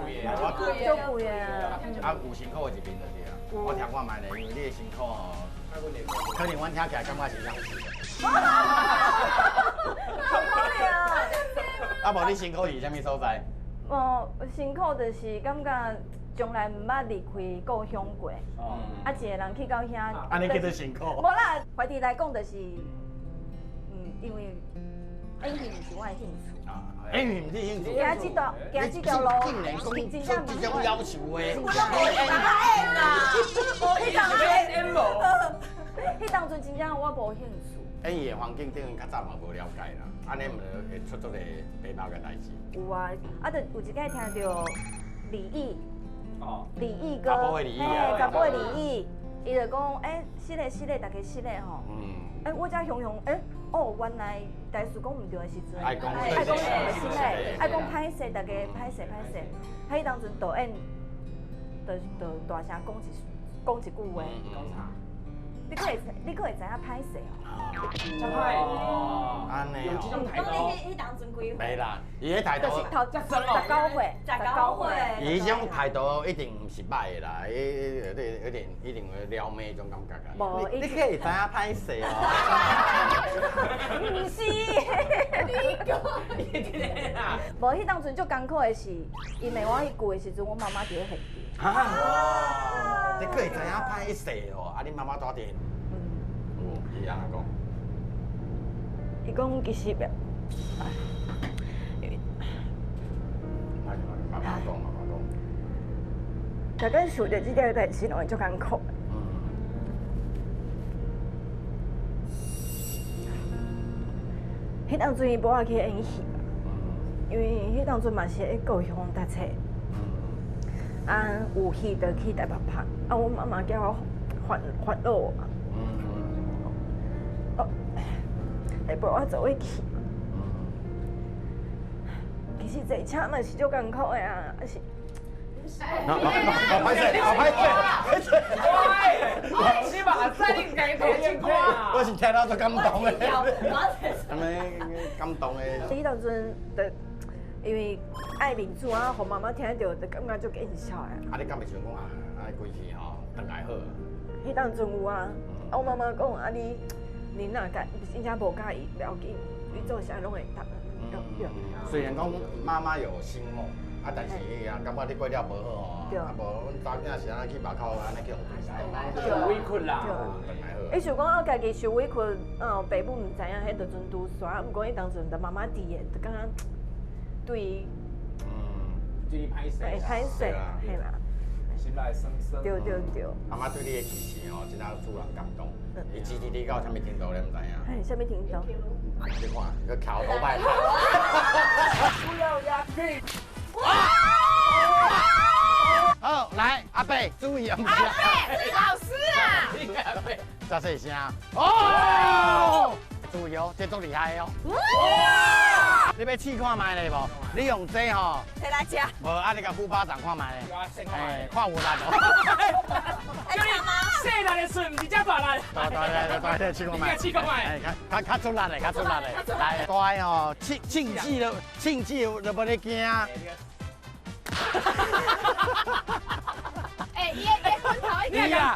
贵啊。啊，有辛苦的一面就对啊。我听看卖咧，因为你的辛苦哦，可能阮听起来感觉是相似的。啊，无你辛苦是啥物所在？辛苦就是感觉从来唔捌离开故乡过。啊，一个人去到遐，安尼叫做辛苦。无啦，怀疑来讲就是，因为演戏唔是我的兴趣。演戏唔是兴趣。行这条路，竟然讲这种要求的。迄当阵真正我无兴趣。演戏的环境等于较早嘛无了解啦，安尼唔会出足个白毛嘅代志。有啊，啊，就有一摆听到李毅，李毅哥，查甫的李毅啊查甫的李毅，伊就讲，是嘞，大家是嘞吼。我才想，原来台词讲唔对的时阵，爱讲是嘞，爱讲歹势，大家歹势。迄当阵导演，就大声讲一句话。你可会知影歹势哦。安尼哦。讲你迄当阵几岁？袂啦，伊迄态度就是头19岁，19岁。伊迄种态度一定唔是歹的啦，一定会撩妹种感觉啊。无，你可会知影歹势哦。唔是，无，迄当阵最艰苦的是，因为我去过的时阵，我妈妈伫咧现场。你可会知影歹势哦？啊，你妈妈住伫？伊安怎讲？伊讲其实，妈妈讲。大概想着这条代志，拢会足艰苦。迄当阵伊无我去演戏，因为迄当阵嘛是喺故乡读册。有戏就去台北拍，我妈妈叫我烦恼会陪我做伙去。其实坐车嘛是足艰苦的啊，是。歹势。我起码在你改头一夸。我是听到最感动的。安尼感动的。迄当阵就。因为爱民主啊，互妈妈听到就感觉足见笑的。啊，你敢会想讲啊，规气吼，转来好？迄当阵有啊，我妈妈讲啊，你若介真正无介意，不要紧，你做啥拢会得。虽然讲妈妈有心梦，但是伊啊，感觉你过了无好哦。啊，无阮查囝是安尼去外口安尼去学对受委屈啦。伊想讲我家己受委屈，爸母唔知影，迄就阵拄煞，毋过迄当阵就妈妈伫的，就感觉。对，对你歹势，歹势，嘿啦，心内酸酸。对。妈妈对你的支持哦，真正主人感动。伊支持你到什么程度，你唔知影？什么程度？你看，佮桥头摆。不要压力。好，来，阿伯，注意啊！阿伯，老师啊！再细声。哦，注意哦，这足厉害哦。你要试看卖咧无？你用这吼，摕来食。无，啊你甲鼓巴掌看卖咧，看有力无？叫你细力的笋，唔是遮大力。对，试看卖。试看卖。较出力的，较出力的。来，大吼，庆忌都无咧惊。伊昏头一你呀！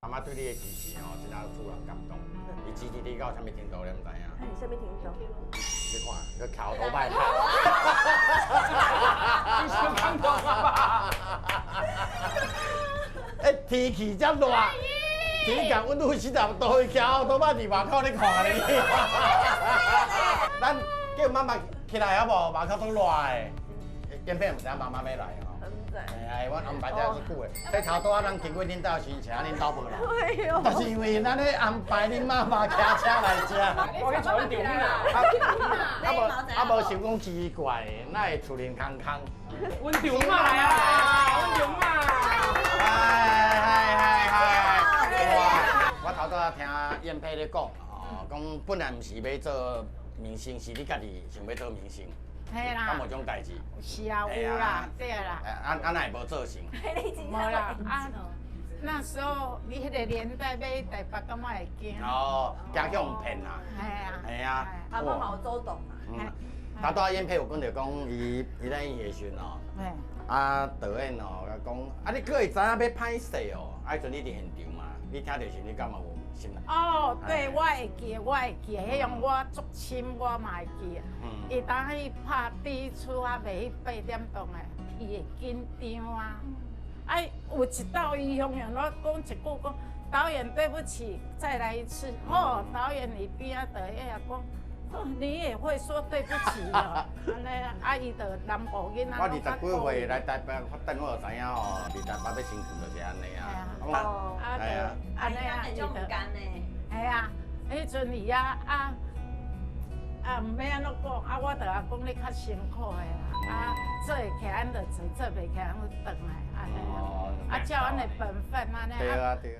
妈妈对你的支持哦，真正主人感动。伊支持你到什么程度，你唔知影？什么程度？你看，佮桥头摆。你想感动啊？天气这热，天气温度40度，桥头摆伫外口咧看咧。咱叫妈妈起来好无？外口都热的。今天唔知妈妈要来哦。我安排遮足久的，这头拄仔咱经过恁兜先请恁兜无来，但是因为咱咧安排恁妈妈骑车来遮，我去找你啦。啊无想讲奇怪，哪会出人空空？阮丈妈来啊！阮丈妈。哇！我头拄仔听燕佩咧讲哦，讲本来毋是要做明星，是你家己想要做明星。系啦，敢无种代志？是啊，有啦，对啦。俺哪会无做成？无啦，那时候你迄个年代买台北，感觉会惊。哦，惊叫人骗啦。系啊。阿妈嘛有走动嘛。头拄仔燕佩有讲着讲，伊咧演艺时阵哦，导演哦，讲你可会知影要歹势哦？迄阵你伫现场嘛，你听到时你敢嘛有心内？哦，对，我会记，迄样我足深，我嘛会记。伊当去拍第一出啊，袂去8点钟的，伊会紧张啊。有一道伊向我讲一句讲，导演对不起，再来一次。哦，导演你边仔就会讲。你也会说对不起了，安尼阿姨的南部囡仔。我20几岁来台北发展，我就知影吼，伫台北要辛苦就是安尼啊。哦，系啊，安尼啊，伊就系啊，迄阵伊毋免安怎讲，我就讲你较辛苦的啦，做会起咱就做，做袂起咱就转来，安尼啊，照阮的本分安尼。对啊，对啊。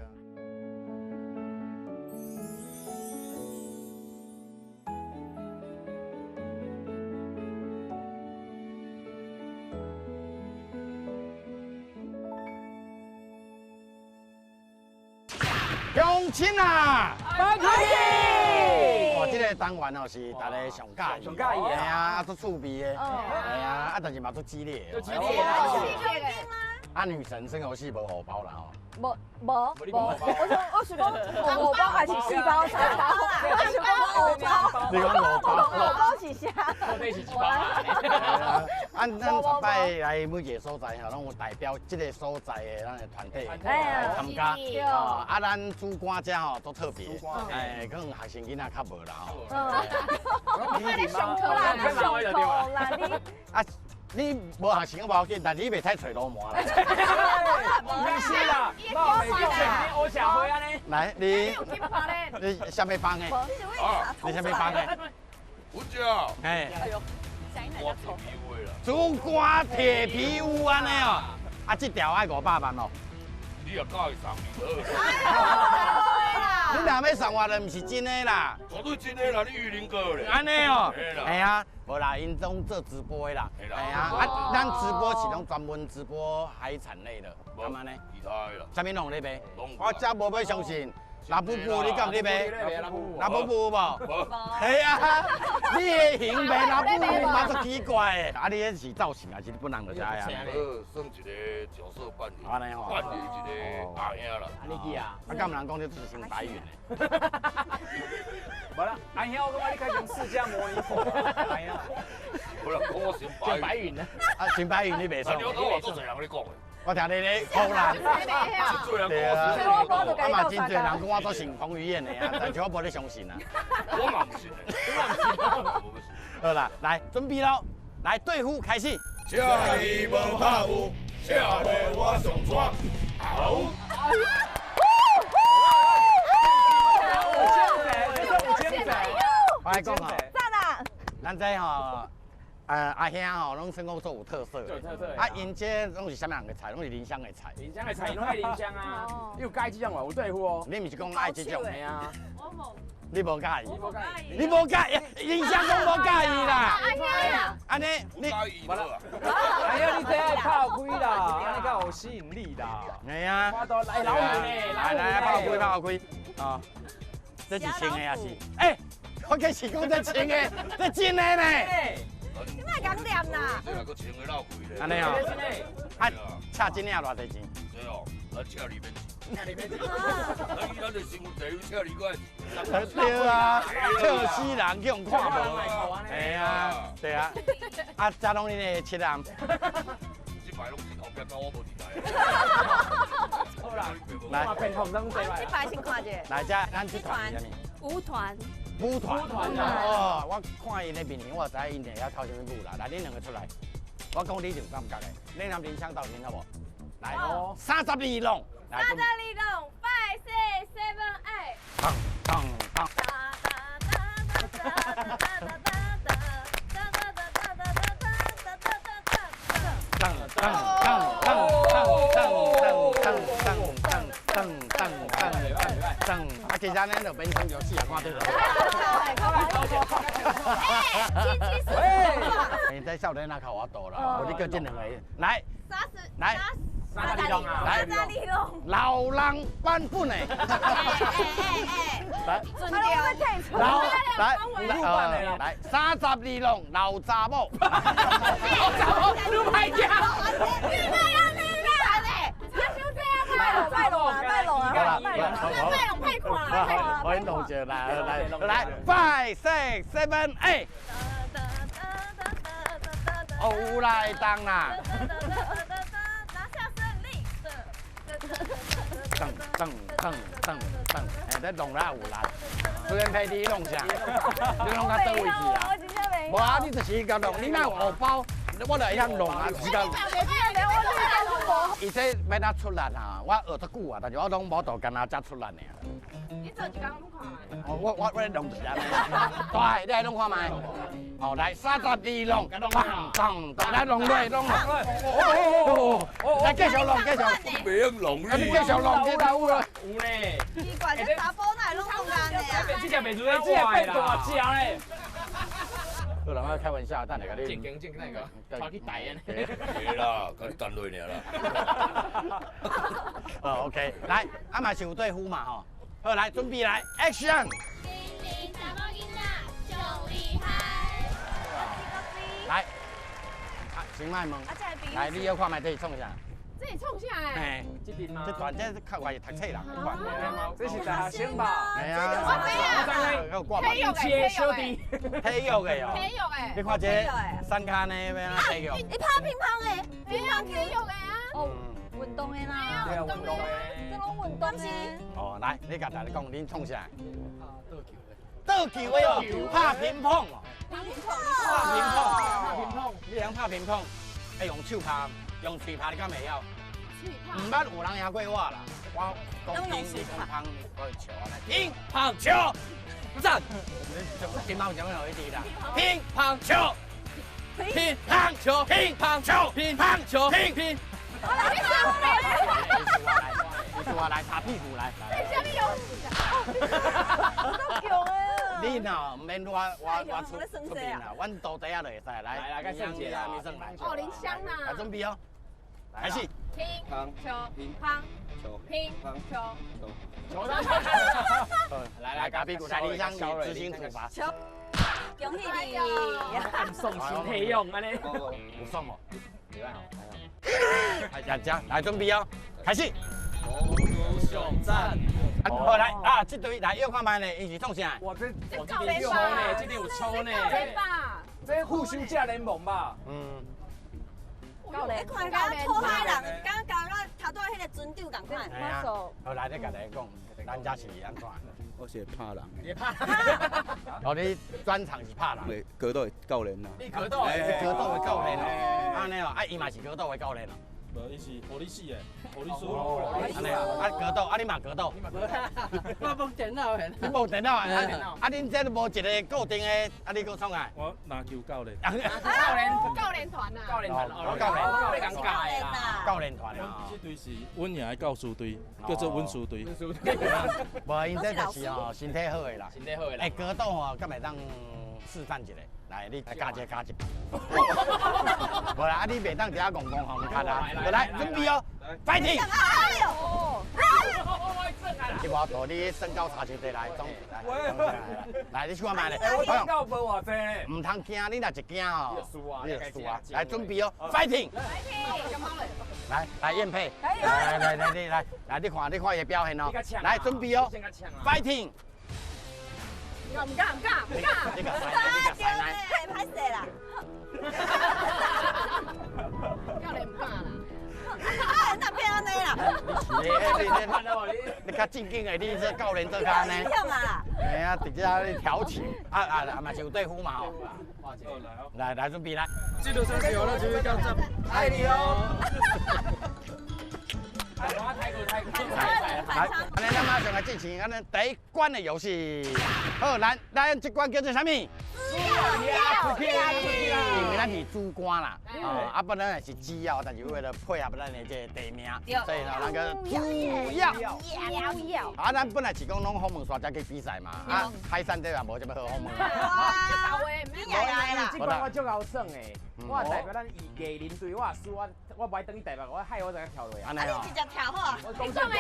乡亲啊，拜拜！哇，这个单元哦是大家上介意，上介意的，系啊，足趣味的，系啊，但是嘛足激烈的，激烈的。啊，女神生活系无荷包啦吼。我是讲荷包还是细胞才包啦？我是讲荷包，你讲荷包？荷包是啥？我这是一包啊。咱10摆来每个所在吼，拢有代表这个所在的咱的团体来参加。哦，啊，咱主管遮吼都特别，可能学生囡仔较无啦吼。你上课啦，你上课啦，你。啊。你无学成无要紧，但你袂太找流氓啦。没事啦，我袂讲你黑社会安尼。来，你什么帮的？你什么帮的？我叫。哎。我铁皮屋啦。主管铁皮屋安尼哦，啊，这条爱500万哦。你也搞会送你你若要送我，就唔是真的啦。绝对真的啦，你玉林哥咧。安尼哦，系啊，无啦，因拢做直播的啦，系啊，啊，咱直播是拢专门直播海产类的，干嘛呢？其他的啦。啥物拢咧卖？我真无要相信。拉布布，你敢咧卖？拉布布无？系啊，你的形卖拉布布嘛足奇怪的，啊，你迄是造型还是本人就知啊？算一个角色扮演，安尼吼，扮演一个阿兄啦。安尼去啊？啊，敢有人讲你就是姓白云的？无啦，阿兄，我感觉你开成释迦摩尼佛，哎呀，无人讲我姓白云呢？啊，姓白云你袂爽？你我做侪人咧讲的。我听你咧讲啦，对啊，啊嘛真侪人讲我做成彭于晏的啊，但是我无咧相信啊。我嘛唔信的，好啦，来准备咯，来对呼开始。车里无拍舞，车会我上抓。好。我来讲啊，赞啦！咱这吼。阿兄吼，拢算讲做有特色的，啊，因这拢是啥物人的菜？拢是林香的菜。林香的菜，拢爱林香啊。你有介意这种有对付哦？你毋是讲爱这种？系啊。我无。你无介意？你无介意？林香拢无介意啦。安尼，你介意无啦？哎呀，你这爱拍开啦，安尼较有吸引力啦。系啊。我都来老虎呢，来拍开。啊，这是穿的还是？哎，我计是讲这穿的，这真的呢。你莫讲念啦！这个穿的老贵咧。安尼哦，啊，车真领偌济钱？这哦，咱车里面钱。车里面钱。咱的新闻台有车里块。对啊，笑死人去用看无。系啊，对啊。啊，这拢恁的七人。这排拢是后壁，我无伫台。好啦，来，片头灯坐来。这排先看者。来，这咱这团是啥物？舞团。舞团哦，我看因的面型，我知因定要跳什么舞啦。来，恁两个出来，我讲你就感觉的，恁男林香道歉好不？来，32弄，来32弄，5、6、7、8。当。啊，其实咱就变成游戏啊，看对了。哎，你在少年那靠我多了，我你叫这两个来，来，32弄啊，来，32弄，老人版本的。来，准掉。来，32弄老查某。老查某，你歹讲。卖咯，派款，我弄着来，5、6、7、8。有来当啦。噔，哎，这弄啦有啦。虽然配你弄啥，你弄到倒位去啊？无啊，你就是甲弄，你哪有荷包，我就会晓弄啊，是甲。伊这要哪出力啊？我学得久啊，但是我拢无度干那才出力尔。你做一工拢看卖。我来弄一下。对，你来弄看卖。哦，来32弄，当，来弄落。来继续弄，继续。别用弄你继续弄，这哪有啊？有咧。奇怪，这查甫哪会弄弄干的啊？这只袂做咧坏啦。只咧。有人在开玩笑，等下甲你。正经那个，跑去台啊。别啦，甲你等落尔啦。OK， 来，嘛是有对付嘛吼。好，来准备来 ，Action！ 来，先卖问，来，你要看卖这创啥？这里冲下来。嘿，这边吗？这段这较外读册人，这是大学生吧？系啊，有挂嘛？切小弟，体育的哦。体育的。你看这三卡呢，要安体育？你拍乒乓的，乒乓体育的啊。哦，运动的啦。对啊，运动的。这拢运动的。哦，来，你甲大家讲，恁创啥？倒球的哦，拍乒乓哦。拍乒乓，你通拍乒乓，要用手拍，用嘴拍，你敢袂晓？唔捌有人赢过我啦，我讲乒，你讲乓，我球啊来，乒乓球，赞！乒乓球有一滴啦，乒乓球，乒乓球，乒乓球，乒乓球，乒。你说来擦屁股来。这下面有。都有诶。你喏，唔免我出面啦，阮倒底下就会使来。来，该上节啦，你上来。哦，林香呐。来准备哦，开始。乒乓球，乒乓球，乒乓球，球。来，把屁股来，林香你执行处罚。球，恭喜你！送新体用安尼。有送哦。来准备哦，开始。上赞。好来啊，这队来要看卖呢，伊是创啥？我这里有抽呢，这里有抽呢。这互相价联盟吧？你看甲拖海人，刚刚头拄迄个船长共款。好来，你甲大家讲，咱家是安怎？我是拍人。你拍人？哦，你专长是拍人。格斗教练啦。你格斗的教练哦，安尼哦，啊伊嘛是格斗的教练哦。无，伊是互你死的，互你输。安尼啊，格斗，啊你嘛格斗。我无电脑的。你无电脑啊？啊恁这都无一个固定的，啊你搁创啊？我篮球教练。教练团啊。教练团哦，教练团啦。教练团啊。这队是阮赢的教师队，叫做温书队。无，因这就是哦，身体好的啦。身体好的啦。哎，格斗哦，敢会当示范一下？来，你加一。无啦，啊你袂当伫遐戆吼，唔卡啦。来，准备哦 ，fighting！ 结果大你身高差真多来，来，你去看卖咧。我身高无偌济咧。唔通惊，你若一惊哦，你就输啊！来，准备哦 ，fighting！ 来，燕佩，来，你看伊的表现哦。来，准备哦 ，fighting！ 唔敢。你个塞奶，太歹势啦！教练唔敢啦。啊，那变安尼啦！你较正经的，你这教练做干呢？哎呀，直接你调情，嘛是有对付嘛吼。来，准备来。这都算是我了，就会讲这爱你哦。来，安尼咱马上来进行咱第一关的游戏。好，咱这关叫做啥物？因为咱是主官啦，啊，本来是主要，但是为了配合咱的这地名，所以呢，那个主要。啊，咱本来是讲拢访问刷才去比赛嘛，啊，海山队也无这么好访问。哇，这高诶，这关我足够耍诶。我代表咱艺林队，我输我不爱等于代表我害我就跳落去。安尼哦。直接跳好。你讲的啊！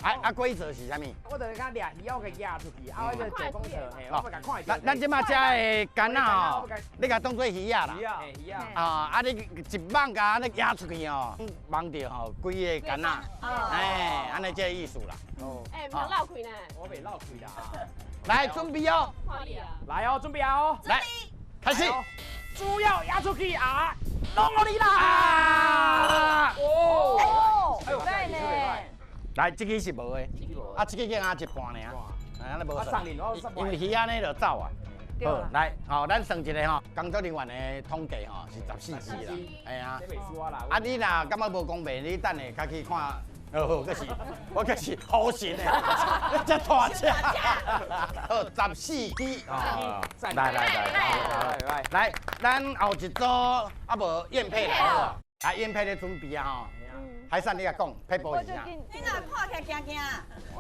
跳无？规则是啥物？我就是甲掠鱼，我给压出去，我就坐公车，嘿，我要甲看下。咱即马食的干仔哦，你甲当做鱼啊啦。鱼啊。啊，你一网甲安尼压出去哦，网着吼规个干仔，哎，安尼这意思啦。哦。哎，不要闹开呢。我袂闹开啦。来，准备哦。来哦，准备哦。来，开始。猪要压出去啊！弄我你啦！哦，哎呦，对呢。来，这个是无的，啊，这个竟啊一半尔，安尼无算，因为鱼安尼就走啊。好，来，好，咱算一个吼，工作人员的统计吼是14只啦，哎呀。啊，你若感觉无公平，你等下较去看。哦，可是我可是好神的，这大只，好14只哦，来，咱后一组啊无燕佩来好，来燕佩咧准备啊吼，海山你甲讲，佩波是啥？你若看起来惊惊。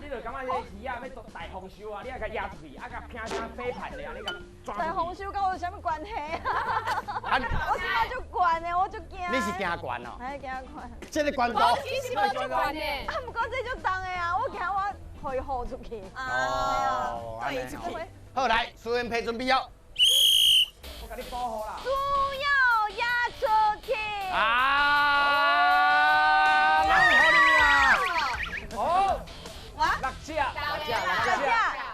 你就感觉这鱼啊要做大丰收啊，你啊甲压出去，啊甲拼拼飞盘咧，你甲抓。大丰收跟我有啥物关系啊？我即摆就悬的，我就惊。你是惊悬哦？哎，惊悬。这个悬度。你是无就悬的。啊，不过这就重的啊，我惊我可以豁出去。哦，安尼哦。好，来，苏燕佩准备哦。我甲你保护啦。猪要压出去。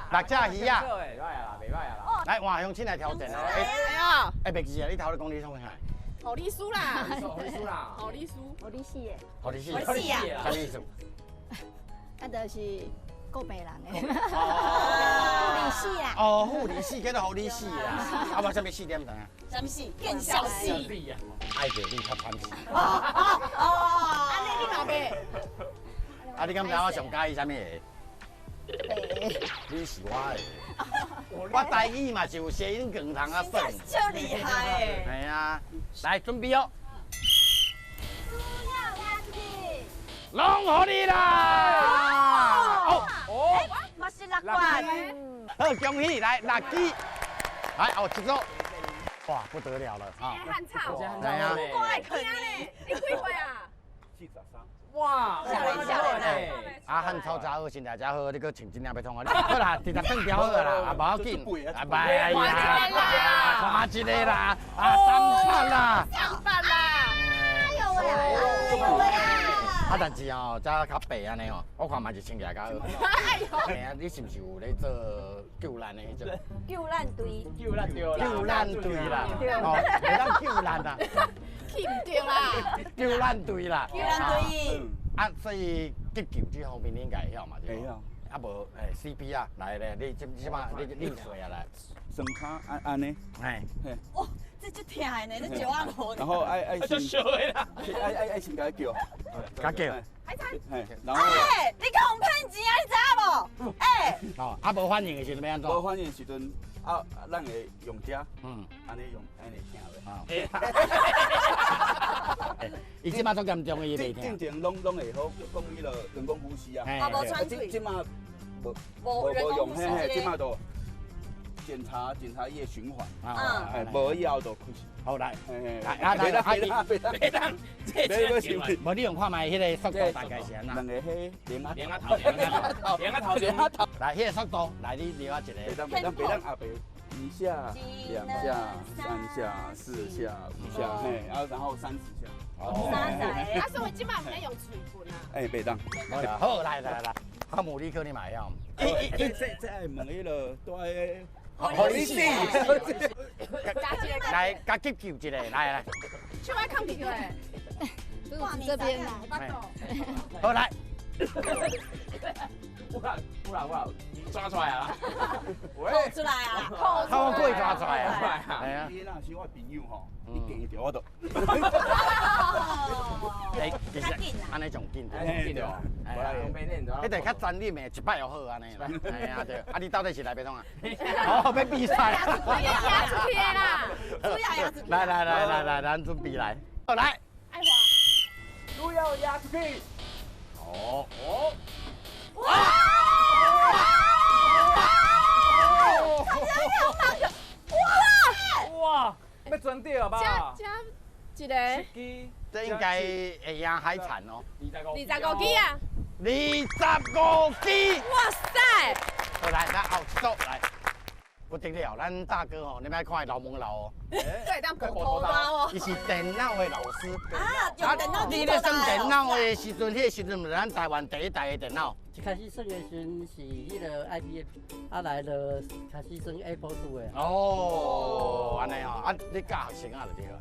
6只鱼啊！来，换乡亲来挑战啊！哎，别记啊，你头咧讲你创啥？好利输啦！好利输啦！好利输！好利死的。好利死！好利死啊！啥意思？啊，就是顾病人的。护理死啊！哦，护理死，叫做护理死啦。啊，无啥物4点钟啊？什么死？更小死。爱着你较惨死。安尼你嘛袂？啊，你敢知我上介意啥物个？你是我的，我台语嘛是有谐音梗通啊算。超厉害诶！系啊，来准备哦。拢互你啦！哦，嘛是6罐。好，恭喜来6支，来后一组，哇不得了了啊！汉草，系啊，怪可呢，你几岁啊？73。哇，吓人！啊，汉草真好，身材真好，你搁穿真领要通啊！好啦，直接转调好啦，啊，无要紧，啊，袂呀，换一个啦，啊，3班啦，3班啦，哎呦喂呀！啊，但是哦，则较白安尼哦，我看嘛是穿起来较好。哎呦！嘿啊，你是毋是有咧做救难的迄种？救难队。救难队啦！救难队啦！哦，袂当救难啦。去唔对啦！救难队啦！救难队。啊，所以急救这方面你应该会晓嘛？会晓。啊无，诶 CPR 来咧，你即摆你水啊来。双脚安尼。哎。哇，这就疼的呢，这9万多。然后爱就学会啦。爱先甲叫。甲叫。然后。哎，你讲我骗钱啊？你知影无？哎。哦，啊无反应的时阵要安怎？无反应的时阵，啊，咱会用遮，安尼用，安尼听咧。伊即马足严重的伊袂听。正常拢会好，讲迄落人工呼吸啊。啊，无喘气。即马无用，嘿，即马都检查伊的循环。哎，无以后就开始。好来，别当，无你用看卖迄个速度大概是安怎？两个迄连啊头，来，迄个速度，来你撩一个。别当后背。1下、2下、3下、4下、5下，嘿，然后30下。哦。啊，所以即摆唔咧用嘴唇啊。哎，别当。好，来，阿姆你可你买晓。这爱问迄落多个。好你死！来，甲急救一个，来。去外抗皮诶。这边。好来。不然，抓出来啊！吐出来啊！透过抓出来啊！系啊，你若是我朋友吼，你见着我都。哎，其实安尼仲紧，紧着。迄个较专业的，一摆就好安尼啦。系啊对，啊你到底是来别创啊？哦，要比赛。压出去啦！来，咱准备来。好来。爱华。都要压出去。哦。哇！哇！要准到好不好？加一个。这应该会赢海产哦。 25支啊！25支！哇塞！好来，咱后一组来。不得了，咱大哥吼，你别看老懵老哦。对，当狗头刀哦。伊是电脑的老师。啊，用电脑你咧算电脑的时阵，迄个时阵是咱台湾第一台的电脑。一开始算的时阵是迄个 IBM， 啊来了开始算 Apple II 的。哦，安尼哦，啊你教学生啊就对了。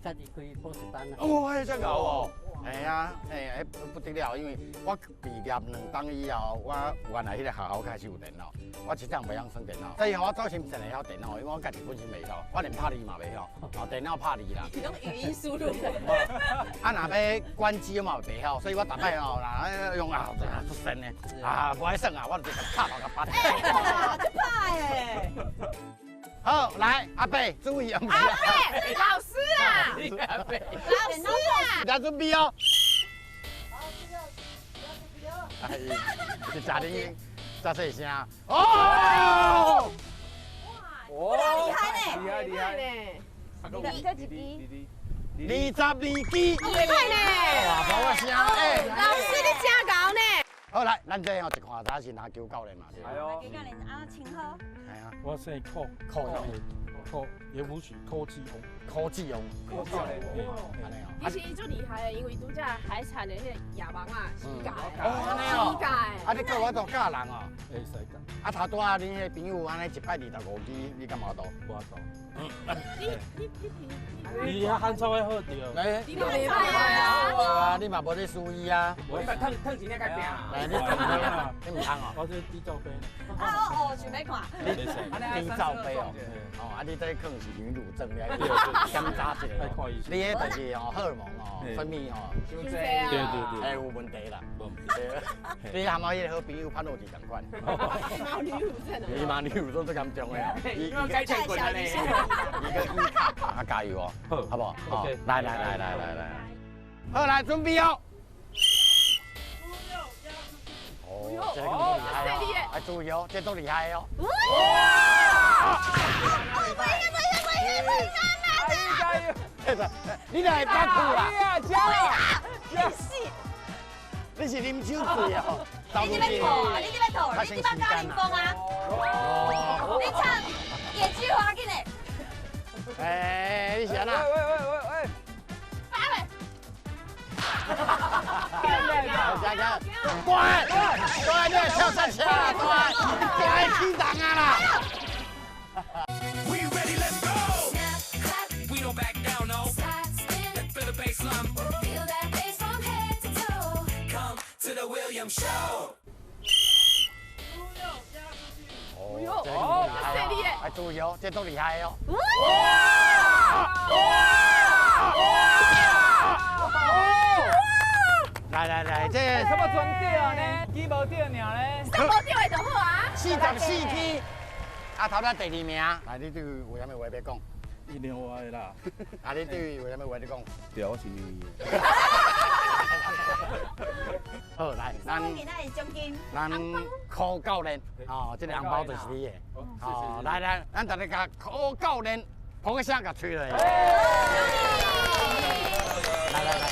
家己开补习班啊。哦，迄真牛哦。系啊，不得了，因为我毕业2档以后，我原来迄个学校开始有电脑，我一张袂晓算电脑。所以我早先真会晓电脑，因为我家己本身袂晓，我连拍字嘛袂晓，哦，电脑拍字啦。用语音输入。啊，若要关机嘛袂晓，所以我逐摆吼，若用啊出神的，啊不爱算啊，我就直接插头甲拔。哇，这歹诶！好，来阿伯注意，阿伯，老师啊，阿伯，老师啊，大家准备哦。哎，这家庭这细声哦！哇，厉害呢！厉害厉害呢！你这几支？22支，厉害呢！哇，好我声老师你真高呢！好来，咱这吼一看，咱是篮球教练嘛，对吧？教练啊，请喝。系啊，我姓寇，寇也不是寇继勇，科技用，安尼哦。你是最厉害的，因为拄只海产的迄个野网啊，世界，安尼哦。世界。啊，你教我做教人哦。会使教。啊，头拄啊，恁迄朋友安尼125支，你敢无到？无到。你遐汉草的好着。你嘛袂歹啊！你嘛无咧输伊啊？我趁钱咧改拼。来，你你唔通哦。我这低罩杯。哦，想要看。低罩杯哦。哦，啊，你这可能是女乳症咧，检查一下。你迄就是哦，荷尔蒙哦，分泌哦，对，有问题啦。你含我迄个好朋友潘若琪同款。你嘛女乳症最严重的哦。伊该请滚了咧。一个一卡，啊加油哦，好不好？好，来，好来准备哦。哦，这个厉害哦，哎注意哦，这都厉害哦。哇！加油！你来打酷啦！加油！你是啉酒醉哦？你这边吐啊！你这边吐，你这边高凌风啊！你唱野菊花紧嘞！哎，你是安那？喂！乖，你来跳三下啦，乖起档啊啦！We ready, let's go! We don't back down, no. Let's feel the baseline. Feel that bass from head to toe. Come to the William Show. 哦，这厉害！哎，注意哦，这都厉害哦。来，这什么准掉呢？几无掉尔呢？三无掉的就好啊。44支，啊，头仔第2名。来，你对有啥物话要讲？一定有爱啦。啊，你对有啥物话你讲？对，我是你。好，来，咱柯教练，哦，这个红包就是你的。哦，来，咱大家甲柯教练捧个声甲吹落。来，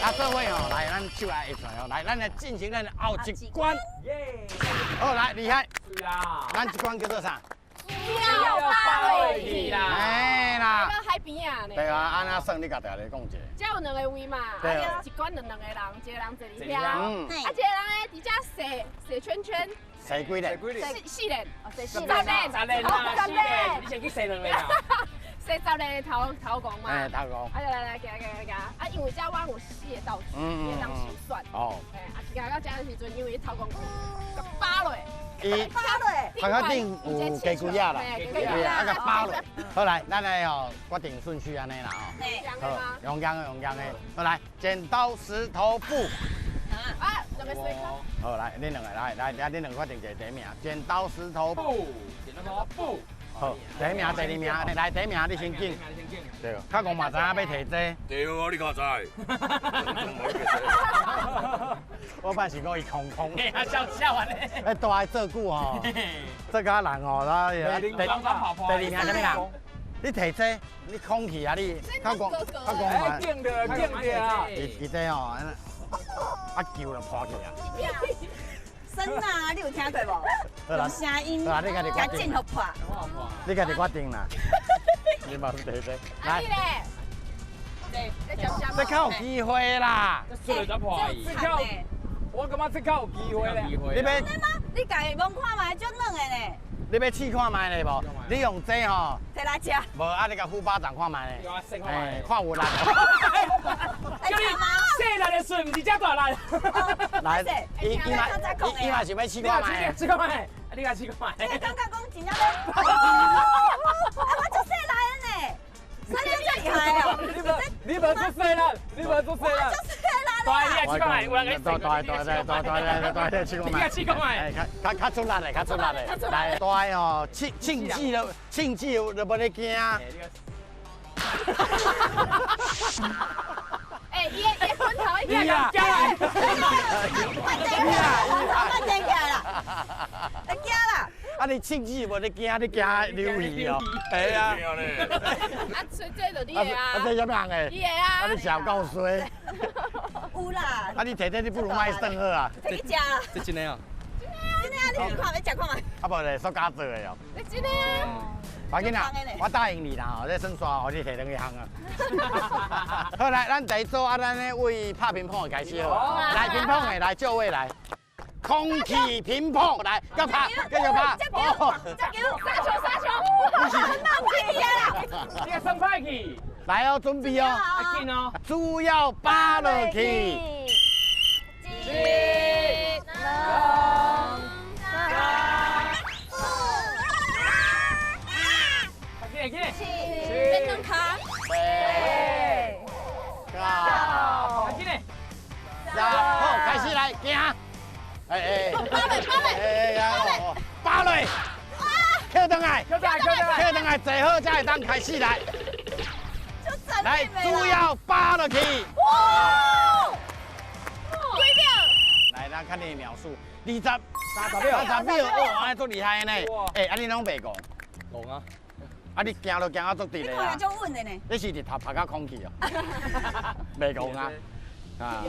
啊，做伙吼，来，咱手来一传哦，来，咱来进行咱后一关。好，来，厉害。咱这关叫做啥？跳芭蕾舞啦。哎啦。到海边啊呢。对啊，安那算你甲大家讲一下。这有2个位嘛，啊，一关两个人，一个人坐里遐，啊，一个人咧伫遮射圈圈。射几个？ 4个，射10个。10个，你先去射2个啦。射10个头公嘛。哎，头公。啊，来，行。啊，因为遮我有4个道具，你当时算。哦。哎，啊，一到遮的时阵，因为头公甲扒落。他较顶有鸡骨仔啦，啊甲包落。好来，咱来吼决定顺序安尼啦吼。好，用讲的。好来，剪刀石头布。啊，2个水口。好来，恁2个来，恁2个决定一个第1名。剪刀石头布。布。好，第1名、第2名，来第1名你先拣。对，较戆嘛知影要摕这。对啊，你看知。我办是讲伊空，笑完嘞。哎，大爱做久吼，这个人吼，他第2名什么人？你提这，你空气啊你，较讲嘛，劲的啊！伊这吼，啊球就破去啊。声啊，你有听过无？好啦用声音好啦你家己决定甲震互破。你家己决定啦。你嘛是提这，来，这较有机会啦。这出来才破伊。我感觉这较有机会咧。你要你家己摸看卖，足软的呢。你要试看卖咧无？你用这吼，摕来食。无啊你甲虎巴掌看卖咧。有啊，先看哎，看有力。叫你细力的水，唔是遮大力。来，伊嘛是要试看卖。试看卖，你甲试看卖。你感觉讲真正我足细力的呢。你真厉害哦！你无出细力，你无出细力。大你也试看卖，有人给大，试看卖。你也试看卖。较出力的，较出力的。来，大哦，庆忌就无咧惊。哎，伊分头一你啊！慢点起来啦！你惊啦！啊，你庆忌无咧惊，你惊流血哦。系啊。啊，所以这就你的啊。啊，这什么人的？你的啊。啊，你食够衰。有啦。啊，你摕这你不如买算好啊。摕去食啦。这真的啊？真的啊，你去看，要食看卖。啊，无咧，塑胶做的哦。你真的啊？快紧啦！我答应你啦吼，这算刷，互你摕两个项啊。好来，咱第一组啊，咱咧为拍乒乓开始好。来乒乓的，来就位来。空气乒乓来，搁拍，继续拍。杀球！闹屁呀！你个生歹去。来哦，准备哦。啊紧哦。猪要扒落去。一、两、快点！变成卡。九。快点！好，开始来，行。扒落，跳转来，跳转来，坐好才会当开始来。来，猪要扒落去。哇！几秒？来，咱看你的秒数，30秒，哇，安尼足厉害呢。哎，安尼拢袂戆。戆啊！啊，你行都行啊足直的啊。你看足稳的呢。你是日头拍到空气哦。袂戆啊。啊，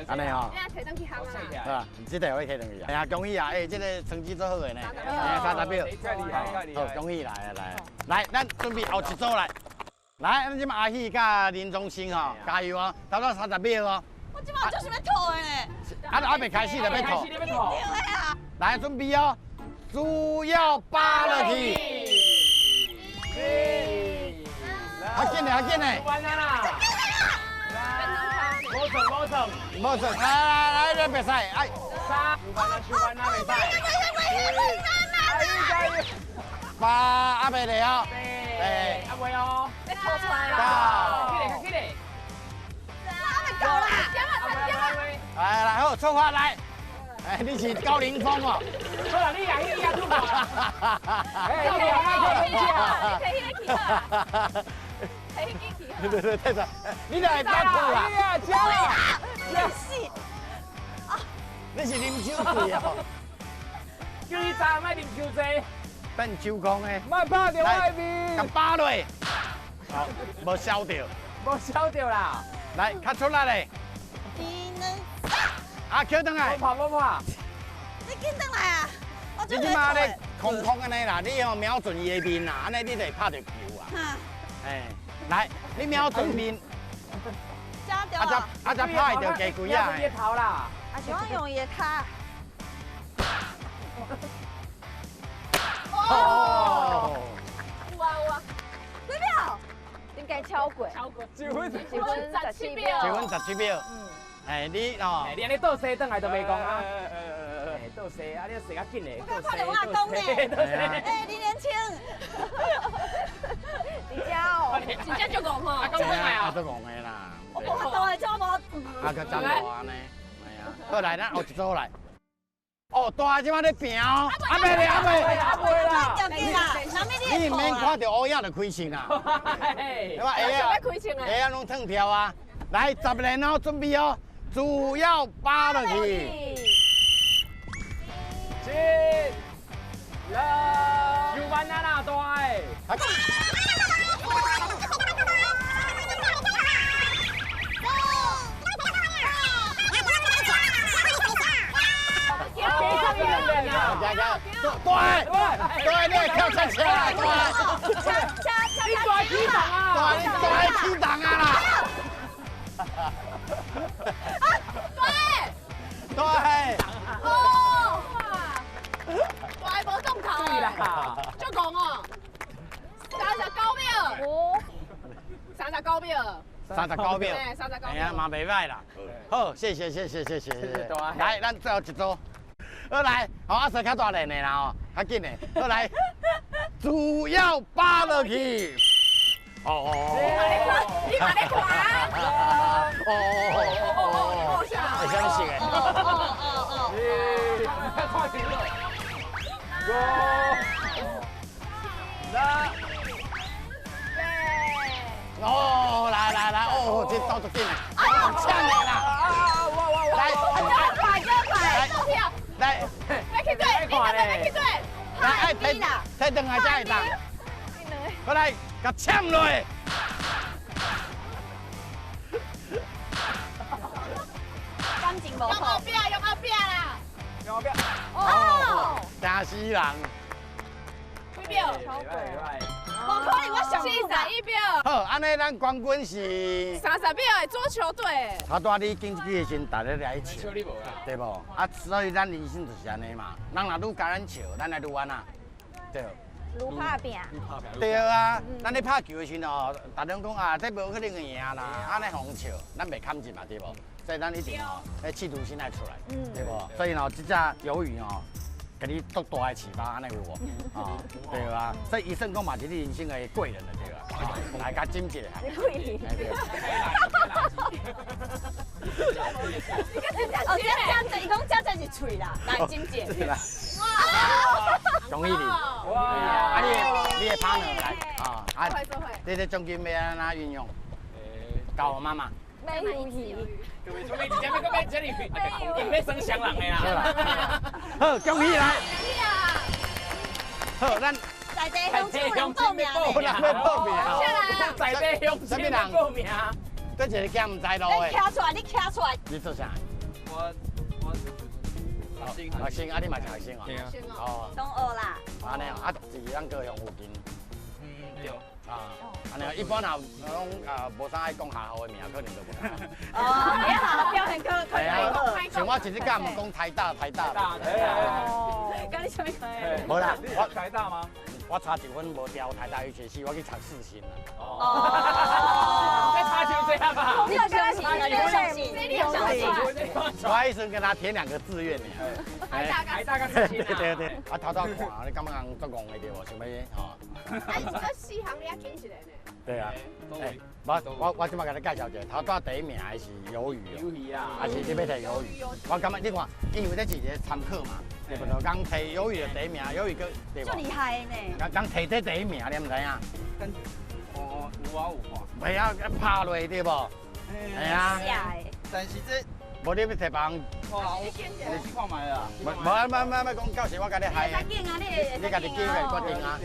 安尼吼。你摕登去行啊？是吧？这个可以摕登去啊。哎呀，恭喜啊！哎，这个成绩做好的呢。30秒。太厉害！好，恭喜来，来，咱准备后一组来。来，咱即马阿喜甲林宗兴吼，加油哦！差不多30秒哦。我即马就是要吐的呢。还袂开始就要吐。对啊。来，准备哦！猪要扒落去。较紧嘞！完啦！冇剩，来，咱别使，哎。手完啦，袂使。八阿袂嚟哦。哎，阿袂哦。要吐出来啦。起来！够啦！来，好，出发来。哎，你是高凌风哦。好啦，你也出发。对，太爽！你来加酷啦！真是。你是啉酒醉哦。叫你早卖啉酒醉。变酒空的。莫拍到外面。甲扒落。好，无烧到。无烧到啦。来，较出来嘞。啊，捡倒来。冇拍。你捡倒来啊！你即马咧空空安尼啦，你要瞄准伊的面啦，安尼你就会拍到球啊。哎，来，你瞄准面。啊，才拍会到鸡龟啊。你头啦。啊，是我用伊的脚。哦。哇！几秒？应该超过。1分17秒。 1分17秒。哎，你哦。你安尼倒西转来都袂讲啊。倒西啊，你要洗较紧嘞。快点我讲嘞。哎，你年轻。你家哦。真正就戆吼。啊，讲讲啊。都戆的啦。我大的做无。啊，个真大安尼。哎呀，好来，咱后一组来。哦，大即马咧拼哦。阿妹啦。你唔免看到乌鸦就开心啦。对吧？鞋啊拢脱掉啊。来，10连哦，准备哦，猪要扒落去。7、6，手完啦，大诶。对，你会跳恰恰，对，你大起档啊！对，你大起档啊啦！对，哦，大无动头对啦，足戆哦，39秒，39秒。 39秒，哎，39秒，哎呀，嘛袂歹啦。好，谢谢。来，咱最后一组。好来，好阿叔较大练的啦哦，较紧的。好来，主要扒落去。哦。你嘛咧看？哦。会相信的。看清楚。哦，来，哦，这走就紧了，呛的啦！来，快，走跳！来，别去对，别去对！来，哎，推转来才会当。过来，甲呛落。感情无好。用后壁啦！用后壁。哦！惊死人！几秒？无可能，我上41秒。好，安尼咱冠军是30秒的足球队。他带你经济的时，大家来笑，对无？啊，所以咱人生就是安尼嘛，人若愈甲咱笑，咱来愈安那，对。愈拍拼。对啊，咱咧拍球的时哦，大家讲啊，这无可能会赢啦，安尼互笑，咱袂堪进嘛，对无？所以咱一定哦，迄企图心爱出来，对无？所以哦，这只鱿鱼哦。给你足大的启发，安尼有无？啊，对啊，所以医生讲嘛，是你人生的贵人了，对啊，来甲จิ้一下。贵人。哦，这伊讲这是喙啦，来จิ้一下。恭喜你！哇！啊，你的 partner 来啊，啊，你的奖金要安怎运用？教我妈妈。没有鱼。准备直接要到这里，要生香人的啦。好，恭喜来！好，咱在地乡亲人报名咧。要报名。在地乡亲人报名。这一个囝唔知路的。你徛出来，你徛出来。你做啥？我学生，啊，你嘛是学生哦。哦。中学啦。安尼哦，啊，是咱高雄附近。对。啊，安尼一般啊，讲无啥爱讲下校的名，可能都无。哦，你好表现可以。像我一日间唔讲台大。哦，跟你什么可以？无啦，我台大吗？我差1分无调台大HSC，我去读4星啦。哦。再差就这样吧。你有相信？你有相信？你有相信？我医生跟他填2个志愿呢。台大跟4星啊。对，啊头看，你感觉人足戆的对无？想要吼。哎，这4项你也选一个呢？对啊。我即摆甲你介绍一下，头第一名的是鱿鱼。鱿鱼啊。还是你要摕鱿鱼？我感觉你看，因为这是一个参考嘛，对不对？刚摕鱿鱼的第一名，鱿鱼个对无？就厉害呢。刚摕这第一名，你唔知影？哦，有看。袂晓拍落对无？哎呀。但是这。无你要摕别人，你去看卖啦。冇讲，到时我甲你害。你家己叫来决定啊。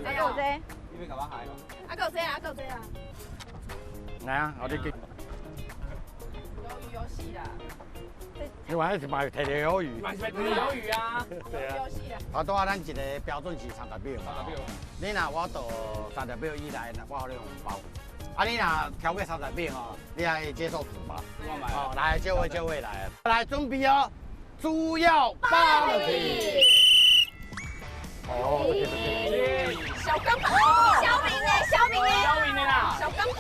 还有这。你要甲我害咯？够这啊。来啊，我你叫。鱿鱼游戏啦。你玩是买摕着鱿鱼。买鱿鱼啊。对啊。游戏啊。我拄啊，咱一个标准是30秒嘛。你若我到30秒以内，我互你红包。啊，你若超过30秒哦，你还接受处罚。哦，来，就位来，来准备哦，主要扒落去。哦，小钢炮，小明的啦，小钢炮，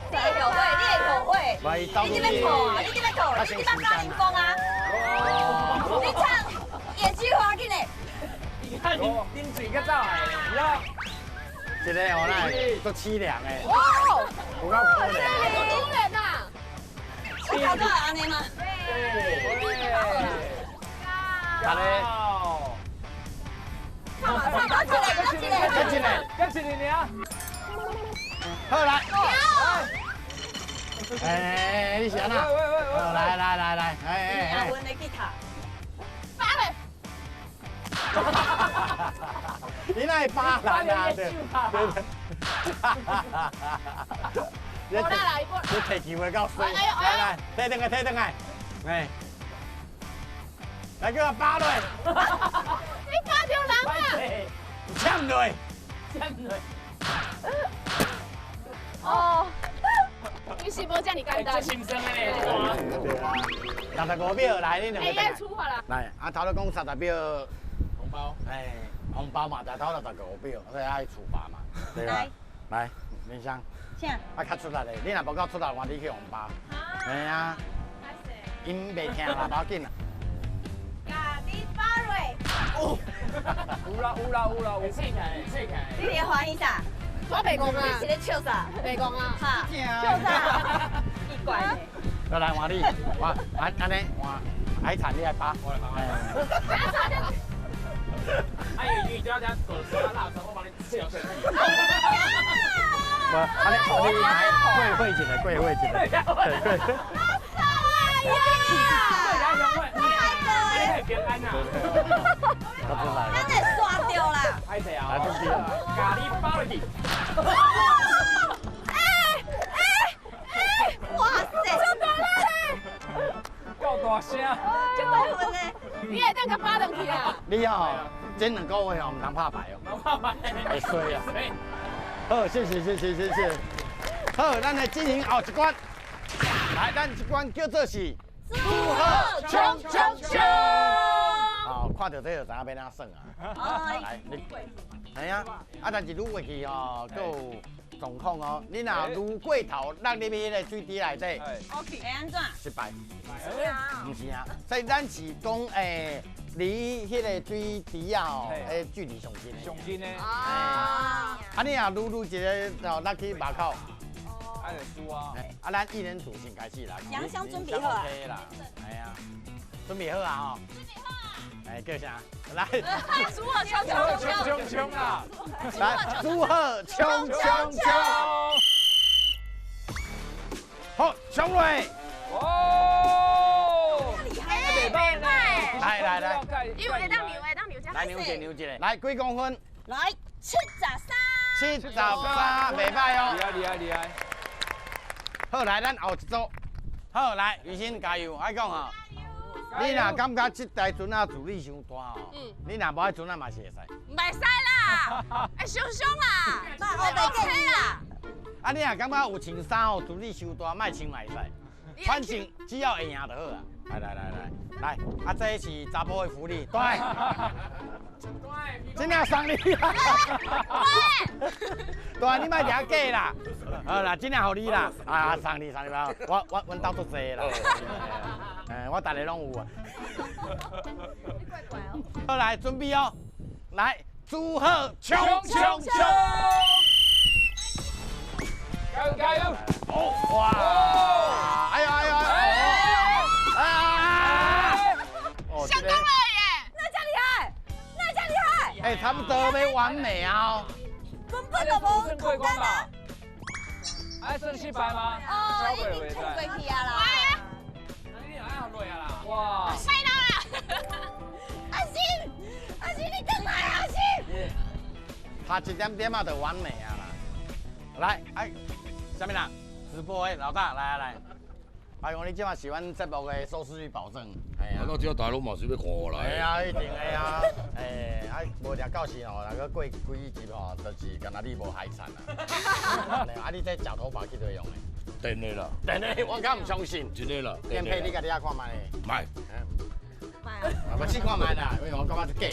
你会后悔，你这边吐啊，你这边甲因讲啊，你唱野菊花紧嘞，你看恁嘴个走来，一个哦，那都凄凉诶，有够可怜。可怜呐！你头都安尼吗？好嘞。唱嘛，跟一个啊！好来。哎，你是安那？来，阿文的吉他。发嘞！你那会扒人啊？对。无啦啦，你摕球会够水。来，摕转来，哎。来叫我扒落。你扒着人啊！呛落，呛落。哦，你是无这么简单。心酸的嘞。 65秒来，你两个。哎，出发啦！来，啊，头咧讲30秒红包，哎，红包嘛，但头65秒，所以爱处罚嘛，对吧？来，林香，啥？啊，较出力嘞，你若无够出力，换你去红包。哎呀，因袂听啦，无要紧啦。咖喱巴瑞。哦，有啦，有试起来。你咧欢喜啥？我袂讲啊。你是咧笑啥？袂讲啊。哈。笑啥？奇怪呢。再来换你，安尼换海产你来扒。哎，你只要讲狗舌辣舌，我帮你笑成你。不，安尼来跪一下，跪一下。跪。太平安啦！咱会刷掉啦！歹势啊！咖喱包落去。哇塞！真大嘞！够大声！真大声嘞！你会当甲扒落去啊？你哦，这2个月哦，唔通拍牌哦。唔拍牌。会衰啊！好，谢谢。好，咱来进行后一关。来，咱这关叫做是。 祝贺冲！哦，看到这就知影要哪算啊。来，你，系啊，但是撸过去哦，佫有状况哦。你若撸过头，落入去迄个水池内底 ，OK， 会安怎？失败。唔是啊，所以咱是讲离迄个水池啊吼，距离上近的。上近的。啊，你若撸一个哦，落去马口。 爱输啊！啊，咱一人主先开始啦。香香准备好啊！ OK 啦，哎呀，准备好啊吼！准备好啊！哎，叫啥？来，祝贺冲啊！来，祝贺冲！好，冲落！哦！厉害！来，因为当牛，来牛一个，来几公分？来73， 73，袂歹哦。厉害！ 好，来，咱后一组。好，来，雨欣加油！我讲吼，你若感觉这台船啊助力伤大吼，你若无爱船啊嘛是会使。袂使啦，哎，凶啦，那我袂建议啦。啊，你若感觉有穿衫吼助力伤大，莫穿嘛会使。反正只要会赢就好啊。来，啊，这是查甫的福利，对。真正送你啦！对，你莫掠假啦。好啦，真正互你啦。啊，送你吧。阮兜足济啦。我逐个拢有啊。你怪怪哦。好，来准备哦。来，祝贺冲！加油！哦，哇！哎呦！想当然耶！那这厉害！哎，差不多要完美啊！根本就无空间啊！还剩700吗？哦，已经冲过去啊啦！你哪样累啊啦？哇！晒到了！阿信，你等来阿信！差一点点啊，就完美啊啦！来，什么人？直播的老大，来。阿勇，你即马是阮节目的收视率保证。哎呀，我只要大陆嘛是要看我来。哎呀，一定的啊！哎，无聊到时吼，那个过几集吼，就是敢若你无海产啊。啊，你这假头发去对用的？真的啦。我敢唔相信。真的啦。电配你家己遐看卖。卖。啊，不试看卖啦，因为我感觉是假。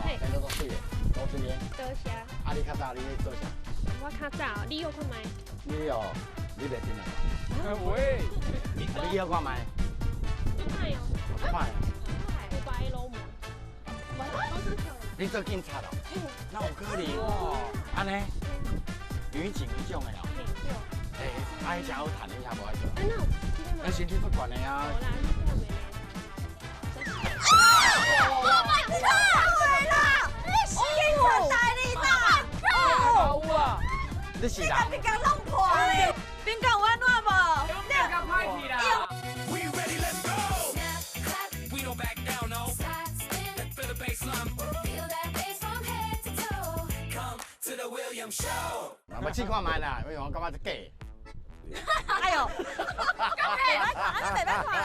嘿。真都水的，都水的。多谢。啊，你较早你做啥？我较早，你有看卖？你哦，你袂真啊？喂，你要看卖？快哦。快。我白龙门。你做警察哦？那有可能哦。安尼，女警迄种的哦。哎，真好谈，你遐无爱做？那身体不管的啊。我买错啦！你是警察代理啦！好啊！你是人？你甲弄破咧？边讲有安怎无？你甲歹去啦！ We ready, let's go. We don't back down, no. Let's feel the baseline. Feel that bass from head to toe. Come to the William Show. 我试看卖啦，因为我感觉是假。哎呦，袂歹看，安尼袂歹看啦。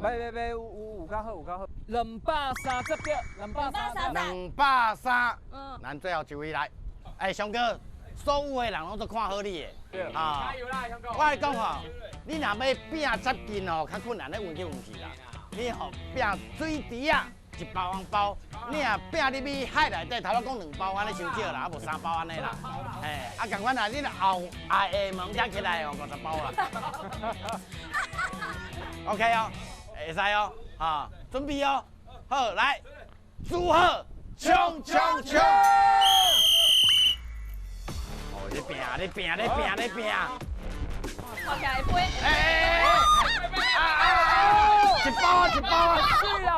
买有较好有较好，230票，230，咱最后一位来，哎，翔哥，所有的人拢都看好你的，啊，加油啦，翔哥！我来讲吼，你若要拼接近吼，较困难咧，运去啦，你吼拼水池啊。 一包红包，你若拼入去海内底，头仔讲2包安尼伤少啦，啊无3包安尼啦，哎，啊共款啦，你若后下门加起来哦50包啦。OK 哦，会使哦，哈，准备哦，好来，祝贺，冲冲冲！哦，你拼！靠起来飞！一包啊！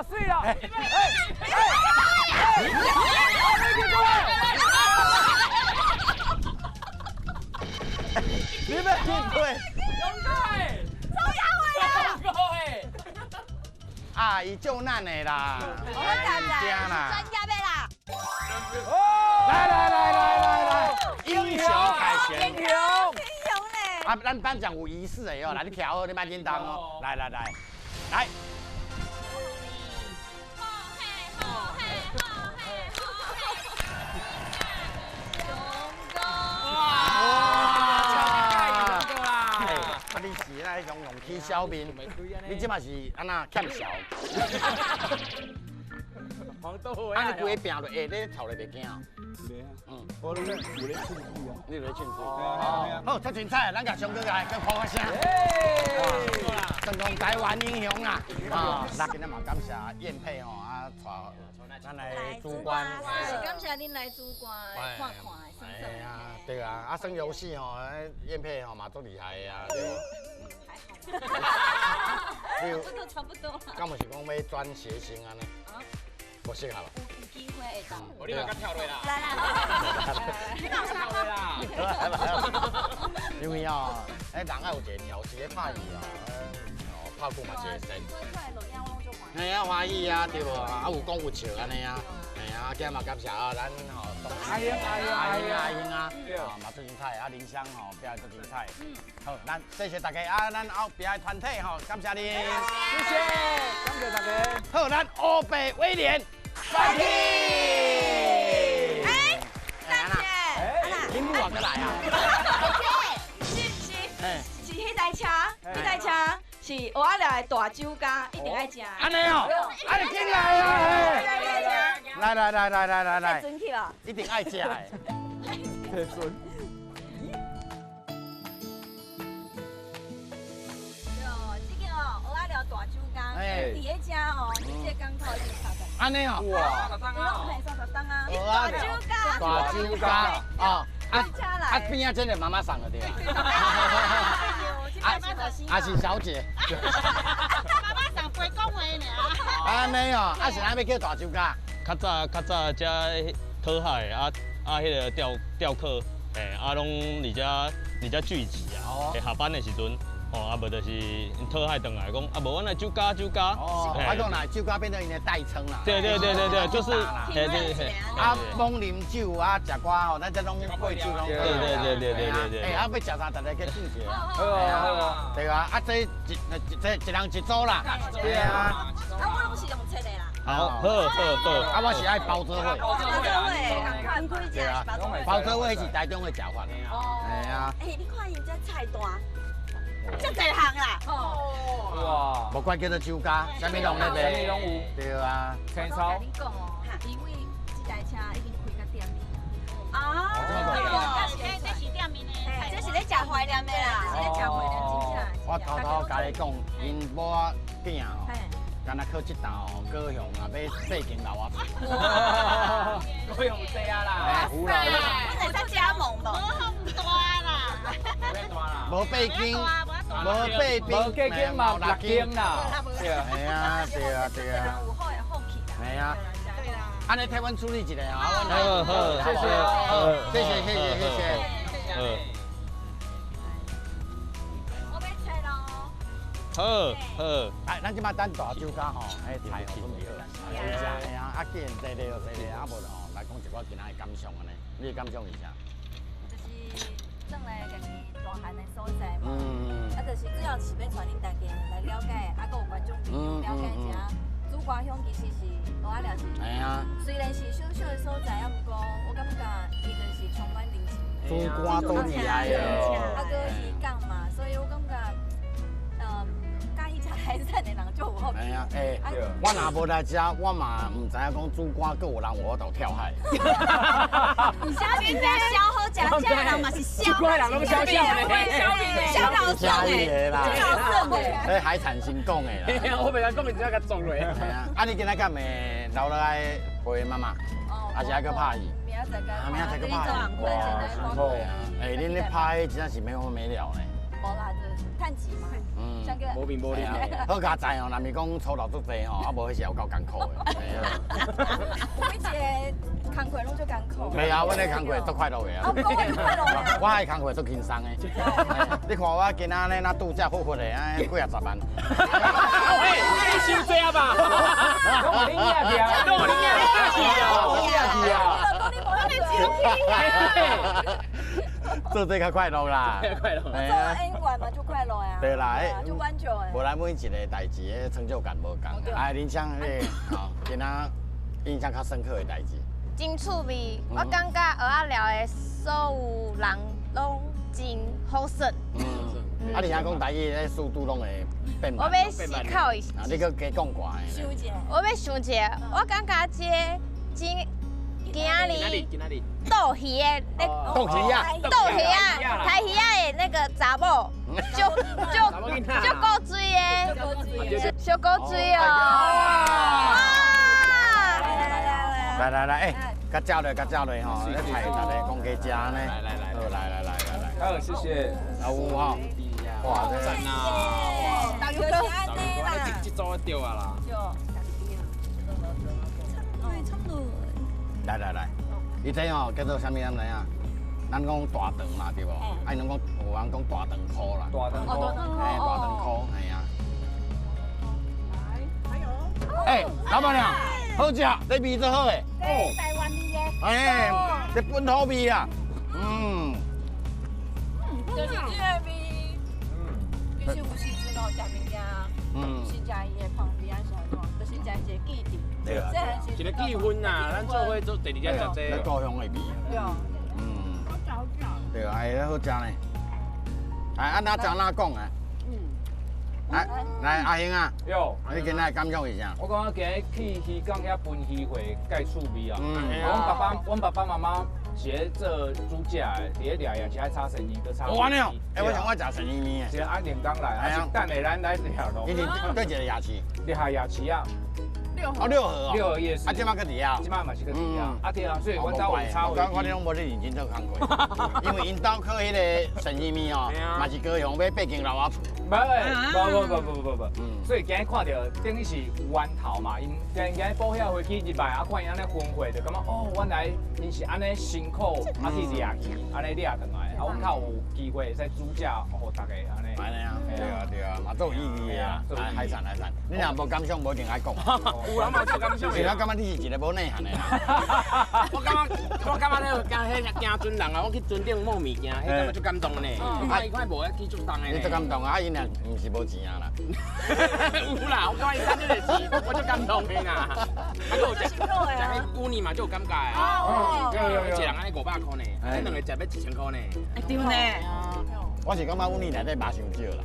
水啦！你们进队！阿姨救难的啦！专家的啦！来！英雄凯旋！英雄嘞！啊，咱颁奖有仪式的哦，来你调好，你别紧张哦。来！你是那种用起小面，你即嘛是安那欠小。啊，你规个拼落，下你头来袂惊哦。我咧庆祝啊！你咧庆祝？好，出精彩，咱甲翔哥来，跟拍声。成功台湾英雄啊！啊，那今日嘛感谢燕佩吼啊，带咱来主观。是感谢恁来主观看看的。哎呀，对啊，啊，耍游戏吼，燕佩吼嘛足厉害的啊，对无？差不多。敢无是讲要转谐星安尼？无适合吧？有机会会当。我你甲跳落啦！来，你老跳落啦！因为哦，人爱有一个调戏咧拍戏哦，拍久嘛是会生。哎呀，欢喜啊，对无？啊有讲有笑安尼啊，哎呀，今日嘛感谢啊，咱吼阿英啊，嘛最精彩啊，林香吼表演最精彩。好，咱谢谢大家啊，咱后边的团体吼，感谢你，谢谢，感谢大家。好，咱欧北威廉，fighting！林木啊，过来啊！是迄台车，是蚵仔料的大酒家，一定爱食。安尼哦，啊你进来啊！来，准去吧，一定爱食的。太准。这个哦，蚵仔料大酒家，伫迄只哦，你这港口一定查到。安尼哦，哇，30档啊，大酒家哦，啊边啊真的妈妈送的对啊是小姐。妈妈送陪讲话尔。安尼哦，啊是哪要叫大酒家？较早遮讨海迄个钓客，拢伫遮聚集啊，下班的时阵。啊，无就是讨海回来讲，啊，无阮来酒家。哦，我讲啦，酒家变成因的代称啦。对，就是，啊，罔啉酒啊，食瓜吼，咱这拢贵酒拢。对。啊，要食啥，大家去进去。好。对啊，啊，这一人一组啦。对啊。啊，我拢是用切的啦。好。啊，我是爱包车会。对啊，包车会是台中的食法。哦。哎呀。你看因这菜单。这侪行啦！哇！无怪叫做酒家，啥物拢咧卖。啥物拢有。对啊。青草。我跟你讲哦，因为这台车已经开到店面。这是店面的，这是咧食怀念的啦，是咧食怀念真正。我偷偷甲你讲，因某囝哦，敢若去这道哦，高雄啊，要8斤老鸭皮。高雄这啊啦，有啦。我在加盟无？无大啦。无8斤，无8斤嘛6斤啦。对啊。有好的福气啦。系啊。安尼替阮处理一下啊，好，谢谢。我要切咯。好。哎，咱即摆等大酒家吼，哎，菜准备好，食系啊，啊，既然坐咧就坐咧，啊无吼来讲一寡今仔的感想安尼，你的感想是啥？就是转来家己大汉的所在嘛，啊，就是主要是要带恁大家来了解，啊，搁有观众朋友，方其实是蚵仔寮是。哎呀。虽然是小小的所在，不过我感觉伊就是充满人情。主管都厉害哦。啊，哥是港嘛，所以我感觉，介意食海产的人就有好。哎呀，我若无来遮，我嘛唔知影讲主管佫有人我都跳海。你虾米家消好食，这人嘛是消。怪人拢消消的，消老生的啦，消老的。海产先讲的啦。我袂当讲，你只甲撞落。系啊，啊你今仔敢会留落来陪妈妈？还是还佫拍伊？明仔载佫拍伊。哇，哎，恁咧拍真正是没完没了呢。无啦，就是趁钱嘛。无面无脸。好佳哉哦，若是讲粗劳足济吼，啊无迄是有够艰苦的。每一个工课拢足艰苦。袂啊，阮咧工课足快乐的啊。我迄工课足轻松的。你看我今仔咧那度假豁豁的，几啊10万。你收济啊吧？讲我恁爷去啊，讲我恁爷去啊。做这较快乐啦，快乐。做演员嘛就快乐呀。对啦，就挽救诶。无咱每一个代志诶成就感无共。啊，林香迄吼，今仔印象较深刻诶代志。真趣味，我感觉蚵仔寮诶所有人拢真好耍。啊，你听讲台语咧速度拢会变慢。我要思考一下。啊，你搁加讲怪。我要想一下，我感觉这今日斗鱼的那斗鱼啊，台鱼啊的那个查某，就够水的，小够水哦。来，甲照落吼，咧菜大家讲加食呢。来，好，谢谢。啊有吼，哇，赞啊！导游哥，这组对啊啦。来，伊这吼叫做啥物咱知影？咱讲大肠嘛，对无？啊，伊拢讲有人讲大肠箍啦。大肠箍。哎，大肠箍，系啊。哎，老板娘，好食，这味最好诶。台湾味的。哎，这本土味啊。就是这个味。其实有时阵哦，食物件，是食伊的旁边是安怎？就是食一个基地。对啊，一个气氛呐，咱做伙做第二只食这。故乡的味。对啊。好食好食。对啊，哎，好食呢。哎，按哪讲哪讲啊？来，阿兄啊，哟，你今仔感想是啥？我感觉今日去鱼港遐分鱼会介趣味啊。阮爸爸妈妈是做煮食的，伫咧掠夜市爱炒生意，搁炒。我呢？哎，我想我食生意面是按连工来，还是等下咱来掠咯？你对一个夜市？你下夜市啊？6号，6号夜市。啊，即摆搁伫遐？即摆嘛是搁伫遐。啊对啊，所以阮兜有炒。我拢无咧认真做工课，因为因兜靠迄个生意面哦，嘛是高雄买8间老鸭厝。不，所以今日看到等于是湾头嘛，因今日报遐飞机入来，啊看因安尼分会，就感觉哦，原来因是安尼辛苦，啊去掠去，安尼掠转来，啊，阮较有机会会使煮食，互大家安尼。安尼啊，对啊，嘛做有意义的啊，海产。你若无感想，无一定爱讲。有人嘛做感想。是我感觉你是一个无内涵的人。我感觉咧，惊迄惊船人啊，我去船顶摸物件，迄感觉足感动呢。伊看无迄去足重的呢。你足感动啊，因若毋是无钱啊啦。有啦，我感觉伊赚这个钱，我足感动的啦。啊，有食迄乌泥嘛，就有感觉的。有一人安尼500块呢，迄两个食要1000块呢。对呢。我是感觉乌泥内底肉伤少啦。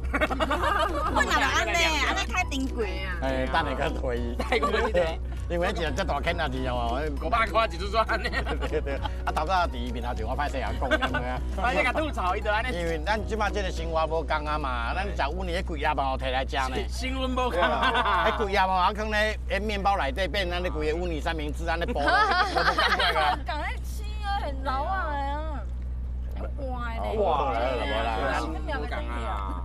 我哪能安尼？安尼太珍贵啊！哎，等下较推伊。因为一个遮大坑啊，是哦，500块一撮安尼。对，啊，头到第一面头就我歹势啊讲咁样。反正甲吐槽伊就安尼。因为咱即摆这个生活无共啊嘛，咱食乌泥迄贵鸭嘛，摕来食呢。新闻无共。迄贵鸭嘛，啊，放咧面包内底变咱咧规个乌泥三明治安尼包，我都感觉个。讲咧吃啊，很老啊呀。乖咧。哇，来，不讲啊。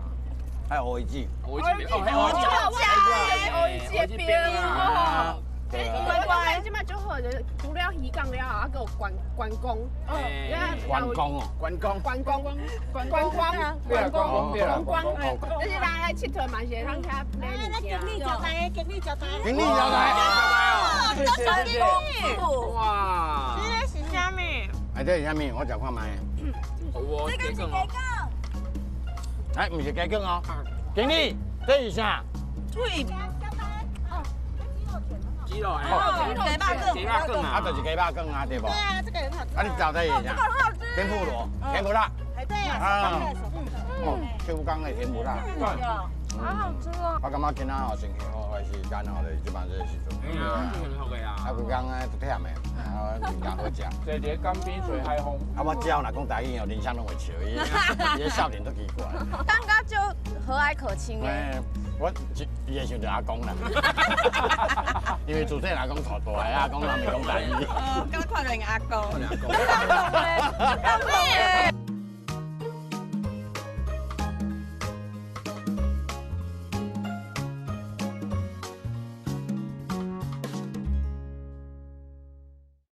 还有蚵仔，蚵仔面，蚵仔面啊。乖，即摆最好就是除了鱼港了，啊，还有观光。就是人来佚佗嘛，是通遐买物件。经理招待。哇！这是啥物？哎，这是啥物？我食看卖。这个是鸡杠。哎，唔是鸡杠哦。经理，这是啥？脆。鸡肉哎，鸡巴羹，鸡巴羹啊，就是鸡巴羹啊，对不？对啊，这个很好吃。啊，你找在哪？天妇罗，甜不辣？对啊，哦，秋刚的甜不辣。好好吃哦！我感觉今仔吼天气好的时间吼，就是即摆这个时阵。很好个呀。啊，规工咧都忝的，啊，真正好食。坐伫江边吹海风。啊，我只要若讲台语哦，人声拢会笑，伊个笑点都奇怪。感觉就和蔼可亲的。我伊会想着阿公啦，因为自细阿公带大个，阿公人袂讲台语。哦，刚看到阿公。阿公。